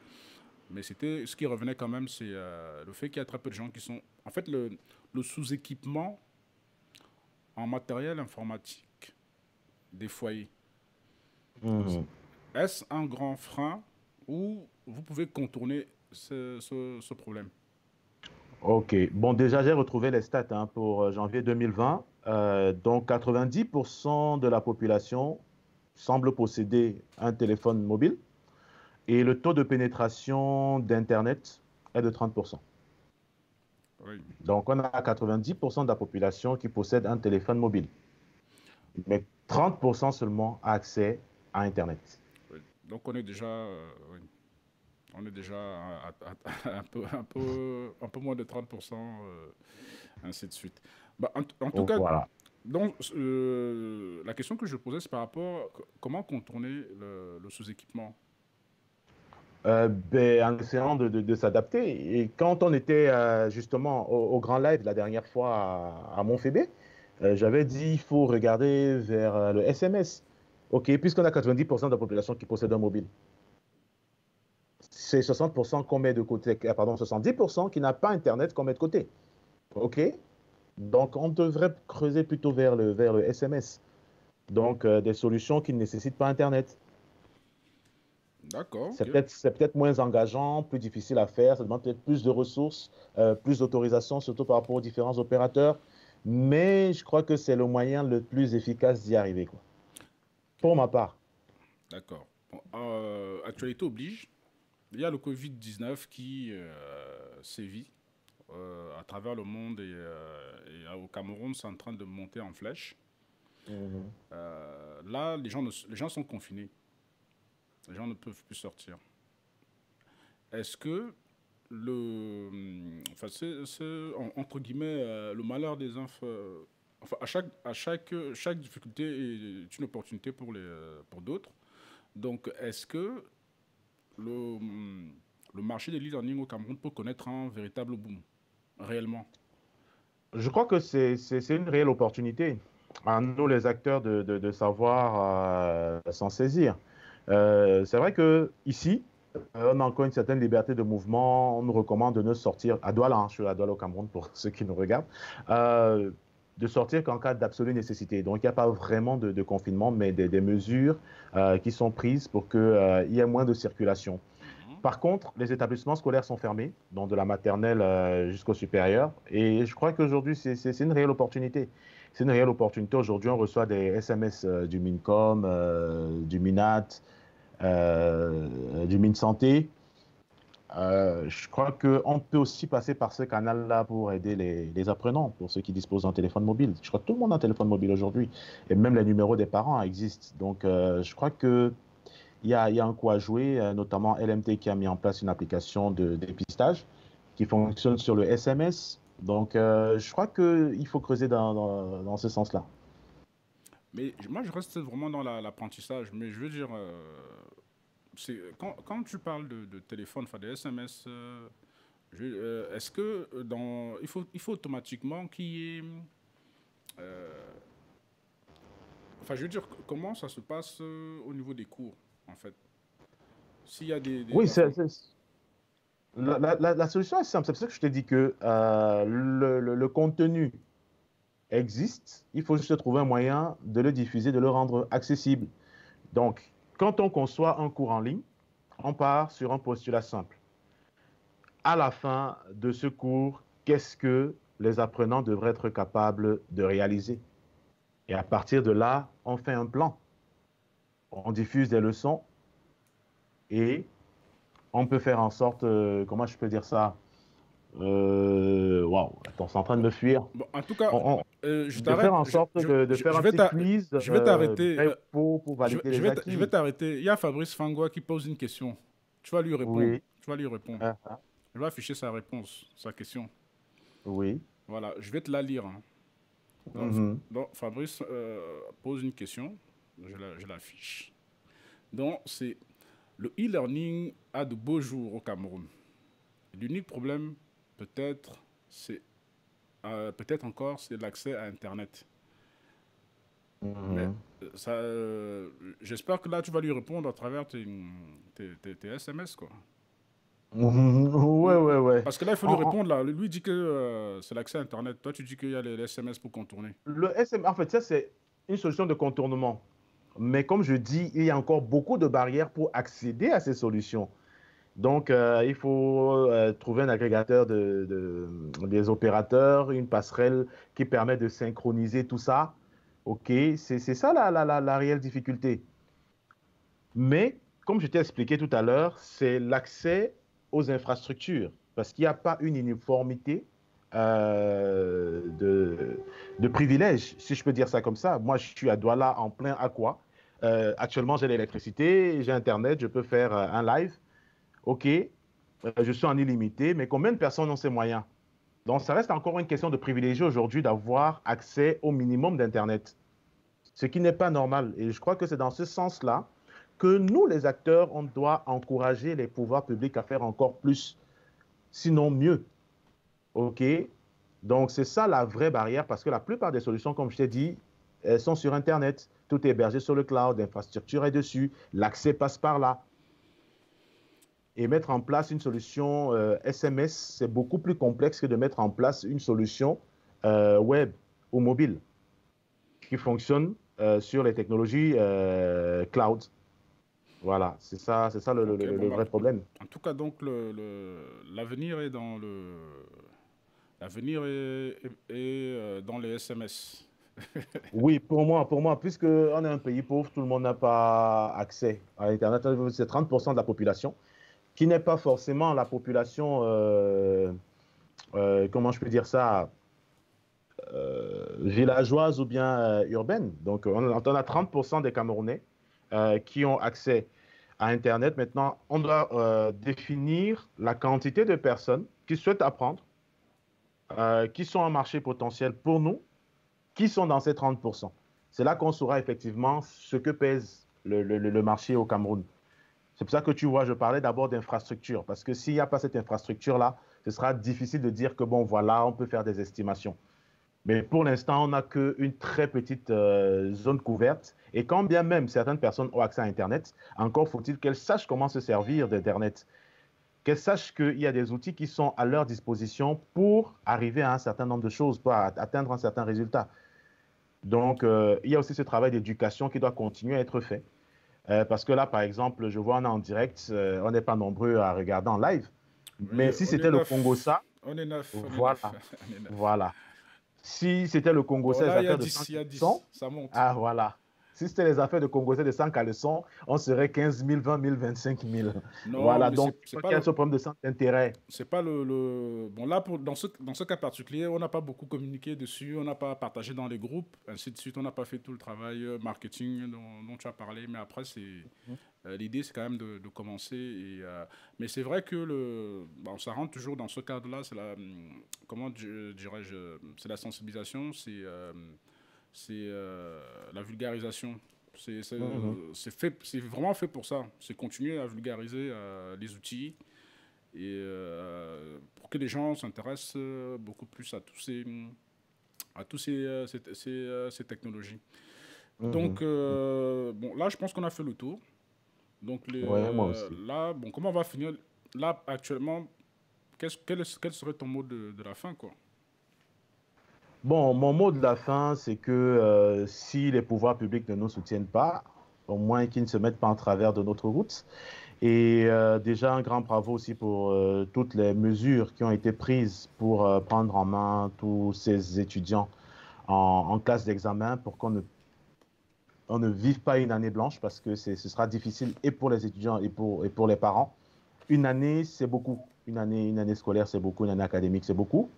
Speaker 1: mais c'était ce qui revenait quand même, c'est le fait qu'il y a très peu de gens qui sont... En fait, le sous-équipement en matériel informatique des foyers.
Speaker 2: Mhm.
Speaker 1: Est-ce un grand frein ou vous pouvez contourner ce problème?
Speaker 2: OK. Bon, déjà, j'ai retrouvé les stats hein, pour janvier 2020. Donc, 90% de la population semble posséder un téléphone mobile et le taux de pénétration d'Internet est de 30%.
Speaker 1: Oui.
Speaker 2: Donc, on a 90% de la population qui possède un téléphone mobile, mais 30% seulement a accès à Internet.
Speaker 1: Oui. Donc oui. On est déjà un peu moins de 30%, ainsi de suite. Bah, en tout
Speaker 2: Donc,
Speaker 1: cas,
Speaker 2: voilà.
Speaker 1: donc, la question que je posais, c'est par rapport à comment contourner le sous-équipement.
Speaker 2: Ben, en essayant de s'adapter. Et quand on était justement au Grand Live la dernière fois à Montphébé, j'avais dit il faut regarder vers le SMS. OK, puisqu'on a 90% de la population qui possède un mobile. C'est 60% qu'on met de côté, pardon, 70% qui n'a pas Internet qu'on met de côté. OK? Donc, on devrait creuser plutôt vers le SMS. Donc, des solutions qui ne nécessitent pas Internet.
Speaker 1: D'accord, ok.
Speaker 2: C'est peut-être moins engageant, plus difficile à faire, ça demande peut-être plus de ressources, plus d'autorisation, surtout par rapport aux différents opérateurs. Mais je crois que c'est le moyen le plus efficace d'y arriver, quoi. Pour ma part.
Speaker 1: D'accord. Bon, actualité oblige, il y a le Covid-19 qui sévit à travers le monde et au Cameroun, c'est en train de monter en flèche.
Speaker 2: Mhm.
Speaker 1: Là, les gens sont confinés. Les gens ne peuvent plus sortir. Est-ce que enfin, entre guillemets, le malheur des uns, enfin, chaque difficulté est une opportunité pour d'autres. Donc, est-ce que le, le marché de l'e-learning au Cameroun peut connaître un véritable boom, réellement?
Speaker 2: Je crois que c'est une réelle opportunité à nous, les acteurs, de savoir s'en saisir. C'est vrai que ici, on a encore une certaine liberté de mouvement. On nous recommande de ne sortir à Douala, hein, je suis à Douala au Cameroun pour ceux qui nous regardent, euh, de sortir qu'en cas d'absolue nécessité. Donc, il n'y a pas vraiment de confinement, mais des mesures qui sont prises pour qu'il y ait moins de circulation.
Speaker 1: Mhm.
Speaker 2: Par contre, les établissements scolaires sont fermés, donc de la maternelle jusqu'au supérieur. Et je crois qu'aujourd'hui, c'est une réelle opportunité. c'est une réelle opportunité. Aujourd'hui, on reçoit des SMS du MINCOM, du MINAT, du MINSanté. Je crois qu'on peut aussi passer par ce canal-là pour aider les apprenants, pour ceux qui disposent d'un téléphone mobile. Je crois que tout le monde a un téléphone mobile aujourd'hui, et même les numéros des parents existent. Donc, je crois qu'il y a un coup à jouer, notamment LMT qui a mis en place une application de dépistage qui fonctionne sur le SMS. Donc, je crois qu'il faut creuser dans ce sens-là.
Speaker 1: Mais moi, je reste vraiment dans l'apprentissage. Mais je veux dire, quand tu parles de téléphone, enfin des SMS, est-ce que il faut automatiquement qu'il y ait... enfin, je veux dire, comment ça se passe au niveau des cours, en fait? S'il y a
Speaker 2: Oui, la solution est simple. C'est pour ça que je te dis que le contenu existe. Il faut juste trouver un moyen de le diffuser, de le rendre accessible. Donc, quand on conçoit un cours en ligne, on part sur un postulat simple. À la fin de ce cours, qu'est-ce que les apprenants devraient être capables de réaliser? Et à partir de là, on fait un plan. On diffuse des leçons et on peut faire en sorte, comment je peux dire ça? Waouh, attends, c'est en train de me fuir.
Speaker 1: Bon, en tout cas, je
Speaker 2: De
Speaker 1: t'arrête.
Speaker 2: faire en sorte de faire un petit quiz
Speaker 1: Je vais t'arrêter.
Speaker 2: pour valider les acquis.
Speaker 1: Je vais t'arrêter. Il y a Fabrice Fangois qui pose une question. Tu vas lui répondre.
Speaker 2: Oui.
Speaker 1: Tu vas lui répondre.
Speaker 2: Uh-huh.
Speaker 1: Je vais afficher sa réponse, sa question.
Speaker 2: Oui.
Speaker 1: Voilà, je vais te la lire. Hein. Donc, Fabrice pose une question. Je l'affiche. Donc, c'est le e-learning a de beaux jours au Cameroun. L'unique problème, peut-être encore, c'est l'accès à Internet. Mais j'espère que là, tu vas lui répondre à travers tes SMS, quoi.
Speaker 2: Ouais.
Speaker 1: Parce que là, il faut lui répondre, là. Lui dit que c'est l'accès à Internet. Toi, tu dis qu'il y a les SMS pour contourner.
Speaker 2: Le SMS, en fait, ça, c'est une solution de contournement. Mais comme je dis, il y a encore beaucoup de barrières pour accéder à ces solutions. Donc, il faut trouver un agrégateur des opérateurs, une passerelle qui permet de synchroniser tout ça. OK, c'est ça la réelle difficulté. Mais, comme je t'ai expliqué tout à l'heure, c'est l'accès aux infrastructures. Parce qu'il n'y a pas une uniformité de privilèges, si je peux dire ça comme ça. Moi, je suis à Douala en plein Aqua. Actuellement, j'ai l'électricité, j'ai Internet, je peux faire un live. OK, je suis en illimité, mais combien de personnes ont ces moyens? Donc, ça reste encore une question de privilégier aujourd'hui d'avoir accès au minimum d'Internet, ce qui n'est pas normal. Et je crois que c'est dans ce sens-là que nous, les acteurs, on doit encourager les pouvoirs publics à faire encore plus, sinon mieux. OK? Donc, c'est ça la vraie barrière, parce que la plupart des solutions, comme je t'ai dit, elles sont sur Internet. Tout est hébergé sur le cloud, l'infrastructure est dessus, l'accès passe par là. Et mettre en place une solution SMS, c'est beaucoup plus complexe que de mettre en place une solution web ou mobile qui fonctionne sur les technologies cloud. Voilà, c'est ça le vrai problème.
Speaker 1: En tout cas, donc, l'avenir est dans l'avenir est dans les SMS.
Speaker 2: Oui, pour moi, puisqu'on est un pays pauvre, tout le monde n'a pas accès à Internet. C'est 30% de la population, qui n'est pas forcément la population, comment je peux dire ça, villageoise ou bien urbaine. Donc, on a 30% des Camerounais qui ont accès à Internet. Maintenant, on doit définir la quantité de personnes qui souhaitent apprendre, qui sont un marché potentiel pour nous, qui sont dans ces 30%. C'est là qu'on saura effectivement ce que pèse le marché au Cameroun. C'est pour ça que tu vois, je parlais d'abord d'infrastructure, parce que s'il n'y a pas cette infrastructure-là, ce sera difficile de dire que, bon, voilà, on peut faire des estimations. Mais pour l'instant, on n'a qu'une très petite zone couverte. Et quand bien même certaines personnes ont accès à Internet, encore faut-il qu'elles sachent comment se servir d'Internet, qu'elles sachent qu'il y a des outils qui sont à leur disposition pour arriver à un certain nombre de choses, pour atteindre un certain résultat. Donc, il y a aussi ce travail d'éducation qui doit continuer à être fait. Parce que là, par exemple, je vois, on est en direct, on n'est pas nombreux à regarder en live. Mais si c'était le Congo ça,
Speaker 1: on est neuf.
Speaker 2: Voilà. Si c'était le Congo,
Speaker 1: Bon,
Speaker 2: c'est les
Speaker 1: là,
Speaker 2: affaires de 5
Speaker 1: il y a
Speaker 2: caleçons.
Speaker 1: 10, ça monte.
Speaker 2: Ah, voilà. Si c'était les affaires de Congolais de 100 caleçons, on serait 15 000, 20 000, 25 000.
Speaker 1: Non,
Speaker 2: Voilà,
Speaker 1: mais
Speaker 2: donc je
Speaker 1: c'est
Speaker 2: crois
Speaker 1: pas
Speaker 2: qu'il y a ce problème de centre d'intérêt.
Speaker 1: c'est pas Bon, là, dans ce cas particulier, on n'a pas beaucoup communiqué dessus, on n'a pas partagé dans les groupes, ainsi de suite, on n'a pas fait tout le travail marketing dont tu as parlé, mais après, l'idée, c'est quand même de commencer. Mais c'est vrai que bon, ça rentre toujours dans ce cadre-là, comment dirais-je, c'est la sensibilisation, c'est la vulgarisation.
Speaker 2: Mhm.
Speaker 1: C'est vraiment fait pour ça. C'est continuer à vulgariser les outils et pour que les gens s'intéressent beaucoup plus à ces technologies.
Speaker 2: Mhm.
Speaker 1: Donc, bon, là, je pense qu'on a fait le tour. Donc,
Speaker 2: Ouais, moi aussi.
Speaker 1: là, bon, comment on va finir? Là, actuellement, quel serait ton mot de la fin, quoi?
Speaker 2: Bon, mon mot de la fin, c'est que si les pouvoirs publics ne nous soutiennent pas, au moins qu'ils ne se mettent pas en travers de notre route. Et déjà, un grand bravo aussi pour toutes les mesures qui ont été prises pour prendre en main tous ces étudiants en classe d'examen pour on ne vive pas une année blanche parce que ce sera difficile et pour les étudiants et pour les parents. Une année, c'est beaucoup. Une année scolaire, c'est beaucoup. Une année académique, c'est beaucoup.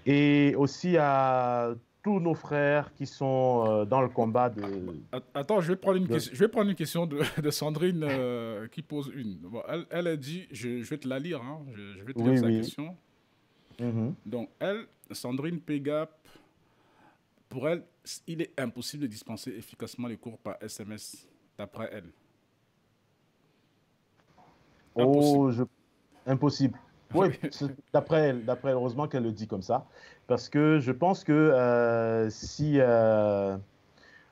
Speaker 2: Et aussi à tous nos frères qui sont dans le combat
Speaker 1: Attends, je vais prendre une
Speaker 2: de...
Speaker 1: question, je vais prendre une question de Sandrine qui pose une. Bon, elle a dit, je vais te la lire, hein, je vais te lire
Speaker 2: Oui,
Speaker 1: sa
Speaker 2: oui.
Speaker 1: question.
Speaker 2: Mhm.
Speaker 1: Donc, Sandrine Pégap, pour elle, il est impossible de dispenser efficacement les cours par SMS, d'après elle. Impossible.
Speaker 2: Oh, impossible. Oui, d'après elle, heureusement qu'elle le dit comme ça. Parce que je pense que si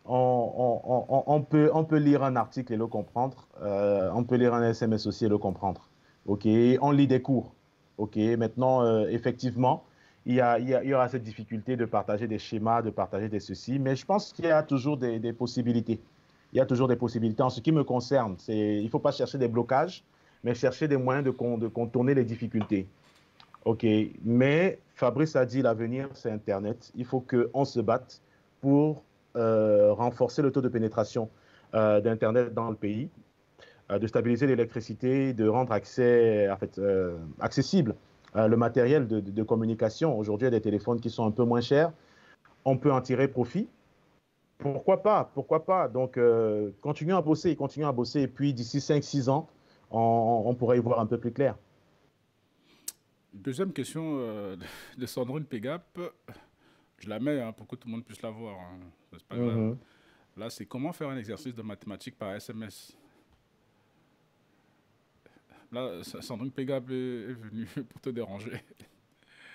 Speaker 2: on peut lire un article et le comprendre, on peut lire un SMS aussi et le comprendre. OK, on lit des cours. OK, maintenant, effectivement, il y aura cette difficulté de partager des schémas, de partager des ceci, mais je pense qu'il y a toujours des possibilités. Il y a toujours des possibilités. En ce qui me concerne, il ne faut pas chercher des blocages, mais chercher des moyens de contourner les difficultés. OK, mais Fabrice a dit l'avenir, c'est Internet. Il faut qu'on se batte pour renforcer le taux de pénétration d'Internet dans le pays, de stabiliser l'électricité, de rendre accessible le matériel de communication. Aujourd'hui, il y a des téléphones qui sont un peu moins chers. On peut en tirer profit. Pourquoi pas? Pourquoi pas? Donc, continuons à bosser, continuons à bosser. Et puis, d'ici 5 6 ans, on pourra y voir un peu plus clair.
Speaker 1: Deuxième question de Sandrine Pégap, je la mets hein, pour que tout le monde puisse la voir, hein. C'est pas grave.
Speaker 2: Mhm.
Speaker 1: Là, c'est comment faire un exercice de mathématiques par SMS. Là, Sandrine Pégap est venue pour te déranger.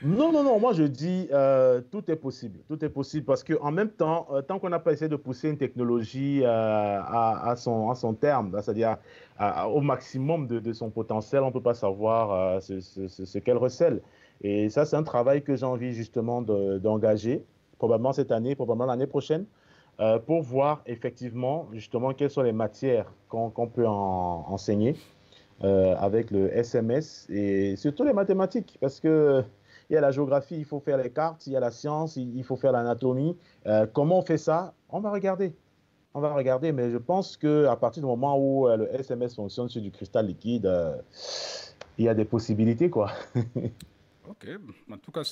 Speaker 2: Non, non, non, moi je dis tout est possible. Tout est possible parce qu'en même temps, tant qu'on n'a pas essayé de pousser une technologie à son terme, c'est-à-dire au maximum de son potentiel, on ne peut pas savoir ce qu'elle recèle. Et ça, c'est un travail que j'ai envie justement d'engager, probablement cette année, probablement l'année prochaine, pour voir effectivement justement quelles sont les matières qu'on peut enseigner avec le SMS et surtout les mathématiques, parce que il y a la géographie, il faut faire les cartes, il y a la science, il faut faire l'anatomie. Comment on fait ça? On va regarder. On va regarder, mais je pense qu'à partir du moment où le SMS fonctionne sur du cristal liquide, il y a des possibilités, quoi.
Speaker 1: Ok, en tout cas,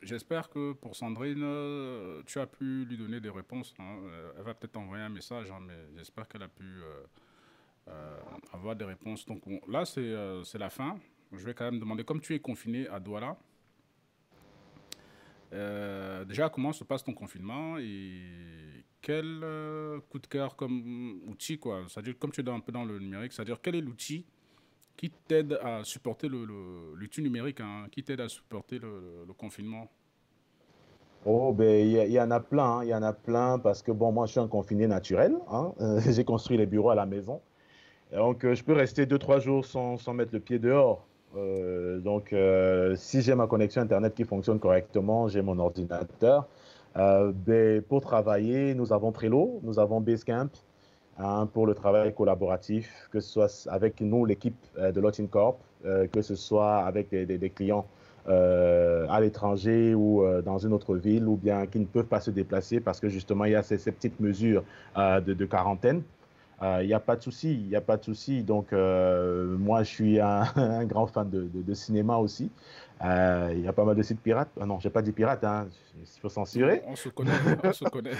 Speaker 1: j'espère que pour Sandrine, tu as pu lui donner des réponses, hein. Elle va peut-être envoyer un message, hein, mais j'espère qu'elle a pu avoir des réponses. Donc bon, là, c'est la fin. Je vais quand même demander, comme tu es confiné à Douala, déjà, comment se passe ton confinement et quel coup de cœur comme outil, quoi. C'est-à-dire, comme tu es un peu dans le numérique, c'est-à-dire, quel est l'outil qui t'aide à supporter l'outil numérique, hein, qui t'aide à supporter le confinement?
Speaker 2: Oh, ben, il y en a plein, hein, il y en a plein, parce que bon, moi, je suis un confiné naturel, hein. J'ai construit les bureaux à la maison. Donc, je peux rester 2 3 jours sans mettre le pied dehors. Donc, si j'ai ma connexion Internet qui fonctionne correctement, j'ai mon ordinateur. Ben, pour travailler, nous avons Trello, nous avons Basecamp hein, pour le travail collaboratif, que ce soit avec nous, l'équipe de Lotin Corp, que ce soit avec des clients à l'étranger ou dans une autre ville, ou bien qui ne peuvent pas se déplacer parce que justement, il y a ces petites mesures de quarantaine. Il n'y a pas de souci, il n'y a pas de souci. Donc, moi, je suis un grand fan de cinéma aussi. Il y a pas mal de sites pirates. Ah non, je n'ai pas dit pirates, hein. Il faut censurer.
Speaker 1: On se connaît, on se connaît,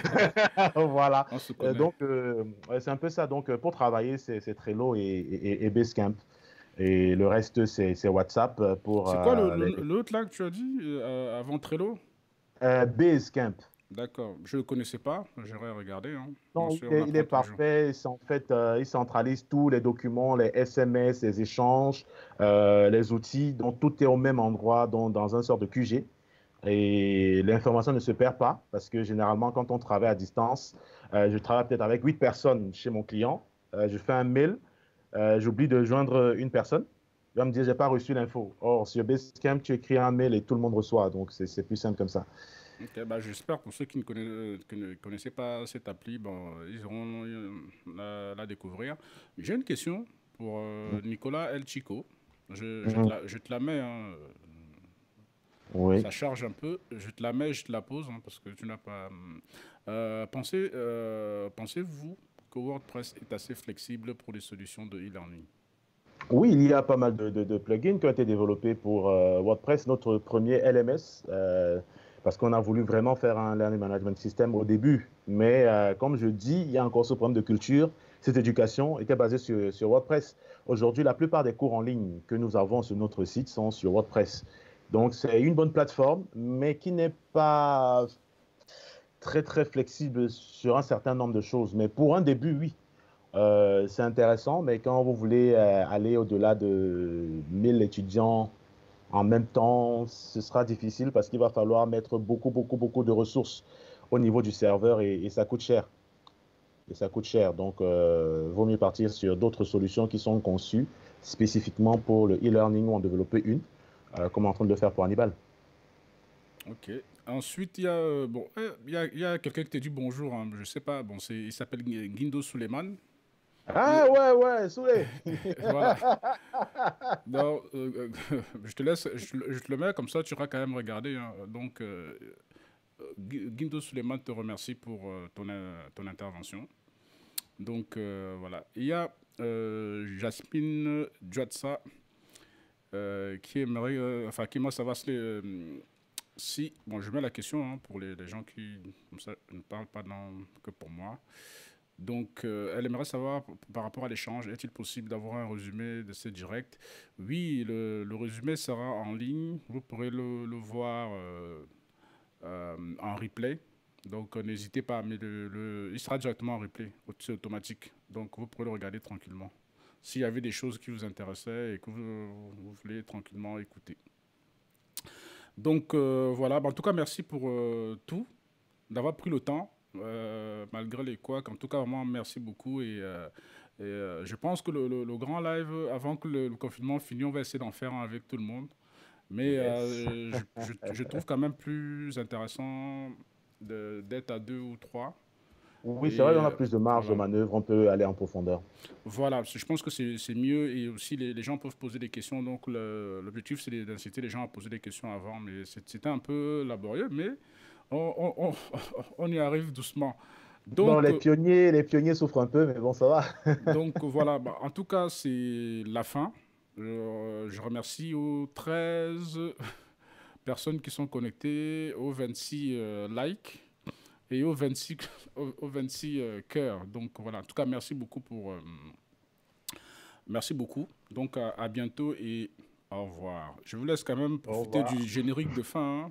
Speaker 2: Voilà.
Speaker 1: on se connaît.
Speaker 2: Donc, ouais, c'est un peu ça. Donc, pour travailler, c'est Trello et Basecamp. Et le reste, c'est WhatsApp pour
Speaker 1: C'est quoi
Speaker 2: les
Speaker 1: l'autre là que tu as dit avant Trello?
Speaker 2: Basecamp.
Speaker 1: D'accord, je ne le connaissais pas, j'aurais regardé, hein. Bien
Speaker 2: Non,
Speaker 1: sûr, on
Speaker 2: il est
Speaker 1: apprend tous les jours.
Speaker 2: parfait. En fait, il centralise tous les documents, les SMS, les échanges, les outils. Donc, tout est au même endroit, dans un sort de QG. Et l'information ne se perd pas parce que généralement, quand on travaille à distance, je travaille peut-être avec 8 personnes chez mon client. Je fais un mail, j'oublie de joindre une personne. Il va me dire, j'ai pas reçu l'info. Or, sur Basecamp, tu écris un mail et tout le monde reçoit. Donc, c'est plus simple comme ça.
Speaker 1: Ok, bah, j'espère pour ceux qui ne connaissaient pas cette appli, bon, ils auront la découvrir. J'ai une question pour Nicolas El Chico.
Speaker 2: Mhm.
Speaker 1: Je te la mets, hein.
Speaker 2: Oui.
Speaker 1: Ça charge un peu. Je te la mets, je te la pose, hein, parce que tu n'as pas. Pensez-vous que WordPress est assez flexible pour les solutions de e-learning?
Speaker 2: Oui, il y a pas mal de plugins qui ont été développés pour WordPress, notre premier LMS, parce qu'on a voulu vraiment faire un Learning Management System au début. Mais comme je dis, il y a encore ce problème de culture. Cette éducation était basée sur WordPress. Aujourd'hui, la plupart des cours en ligne que nous avons sur notre site sont sur WordPress. Donc, c'est une bonne plateforme, mais qui n'est pas très, très flexible sur un certain nombre de choses. Mais pour un début, oui. C'est intéressant, mais quand vous voulez aller au-delà de 1 000 étudiants en même temps, ce sera difficile parce qu'il va falloir mettre beaucoup, beaucoup, beaucoup de ressources au niveau du serveur et ça coûte cher. Et ça coûte cher. Donc, vaut mieux partir sur d'autres solutions qui sont conçues spécifiquement pour le e-learning ou en développer une, comme on est en train de le faire pour Hannibal.
Speaker 1: Ok. Ensuite, il y a, bon, il y a quelqu'un qui t'a dit bonjour, hein, je sais pas, bon, il s'appelle Guindo Suleiman.
Speaker 2: Ah ouais, ouais, Souley.
Speaker 1: Voilà. Non, je te le mets comme ça, tu auras quand même regardé, hein. Donc, Guindo Suleiman te remercie pour ton intervention. Donc, voilà. Il y a Jasmine Djatsa qui aimerait, enfin, qui aimerait savoir si, bon, je mets la question, hein, pour les gens qui, comme ça, ne parlent pas que pour moi. Donc, elle aimerait savoir, par rapport à l'échange, est-il possible d'avoir un résumé de ces directs? Oui, le résumé sera en ligne. Vous pourrez le voir en replay. Donc, n'hésitez pas, mais il sera directement en replay. C'est automatique. Donc, vous pourrez le regarder tranquillement. S'il y avait des choses qui vous intéressaient et que vous voulez tranquillement écouter. Donc, voilà. En tout cas, merci pour tout, d'avoir pris le temps. Malgré les couacs. En tout cas, vraiment, merci beaucoup. Je pense que le grand live, avant que le confinement finisse, on va essayer d'en faire un avec tout le monde. Mais
Speaker 2: Yes.
Speaker 1: je trouve quand même plus intéressant d'être à deux ou trois.
Speaker 2: Oui, c'est vrai,
Speaker 1: Et
Speaker 2: on a plus de marge de
Speaker 1: voilà.
Speaker 2: manœuvre, on peut aller en profondeur.
Speaker 1: Voilà, je pense que c'est mieux et aussi les gens peuvent poser des questions. Donc l'objectif, c'est d'inciter les gens à poser des questions avant. Mais c'était un peu laborieux, mais on y arrive doucement.
Speaker 2: Bon,
Speaker 1: Donc,
Speaker 2: les pionniers souffrent un peu, mais bon, ça va.
Speaker 1: Donc voilà, bah, en tout cas, c'est la fin. Je remercie aux 13 personnes qui sont connectées, aux 26 likes et aux 26, aux 26 cœurs. Donc voilà, en tout cas, merci beaucoup merci beaucoup. Donc à bientôt et au revoir. Je vous laisse quand même
Speaker 2: Au
Speaker 1: profiter
Speaker 2: revoir.
Speaker 1: du générique de fin, hein.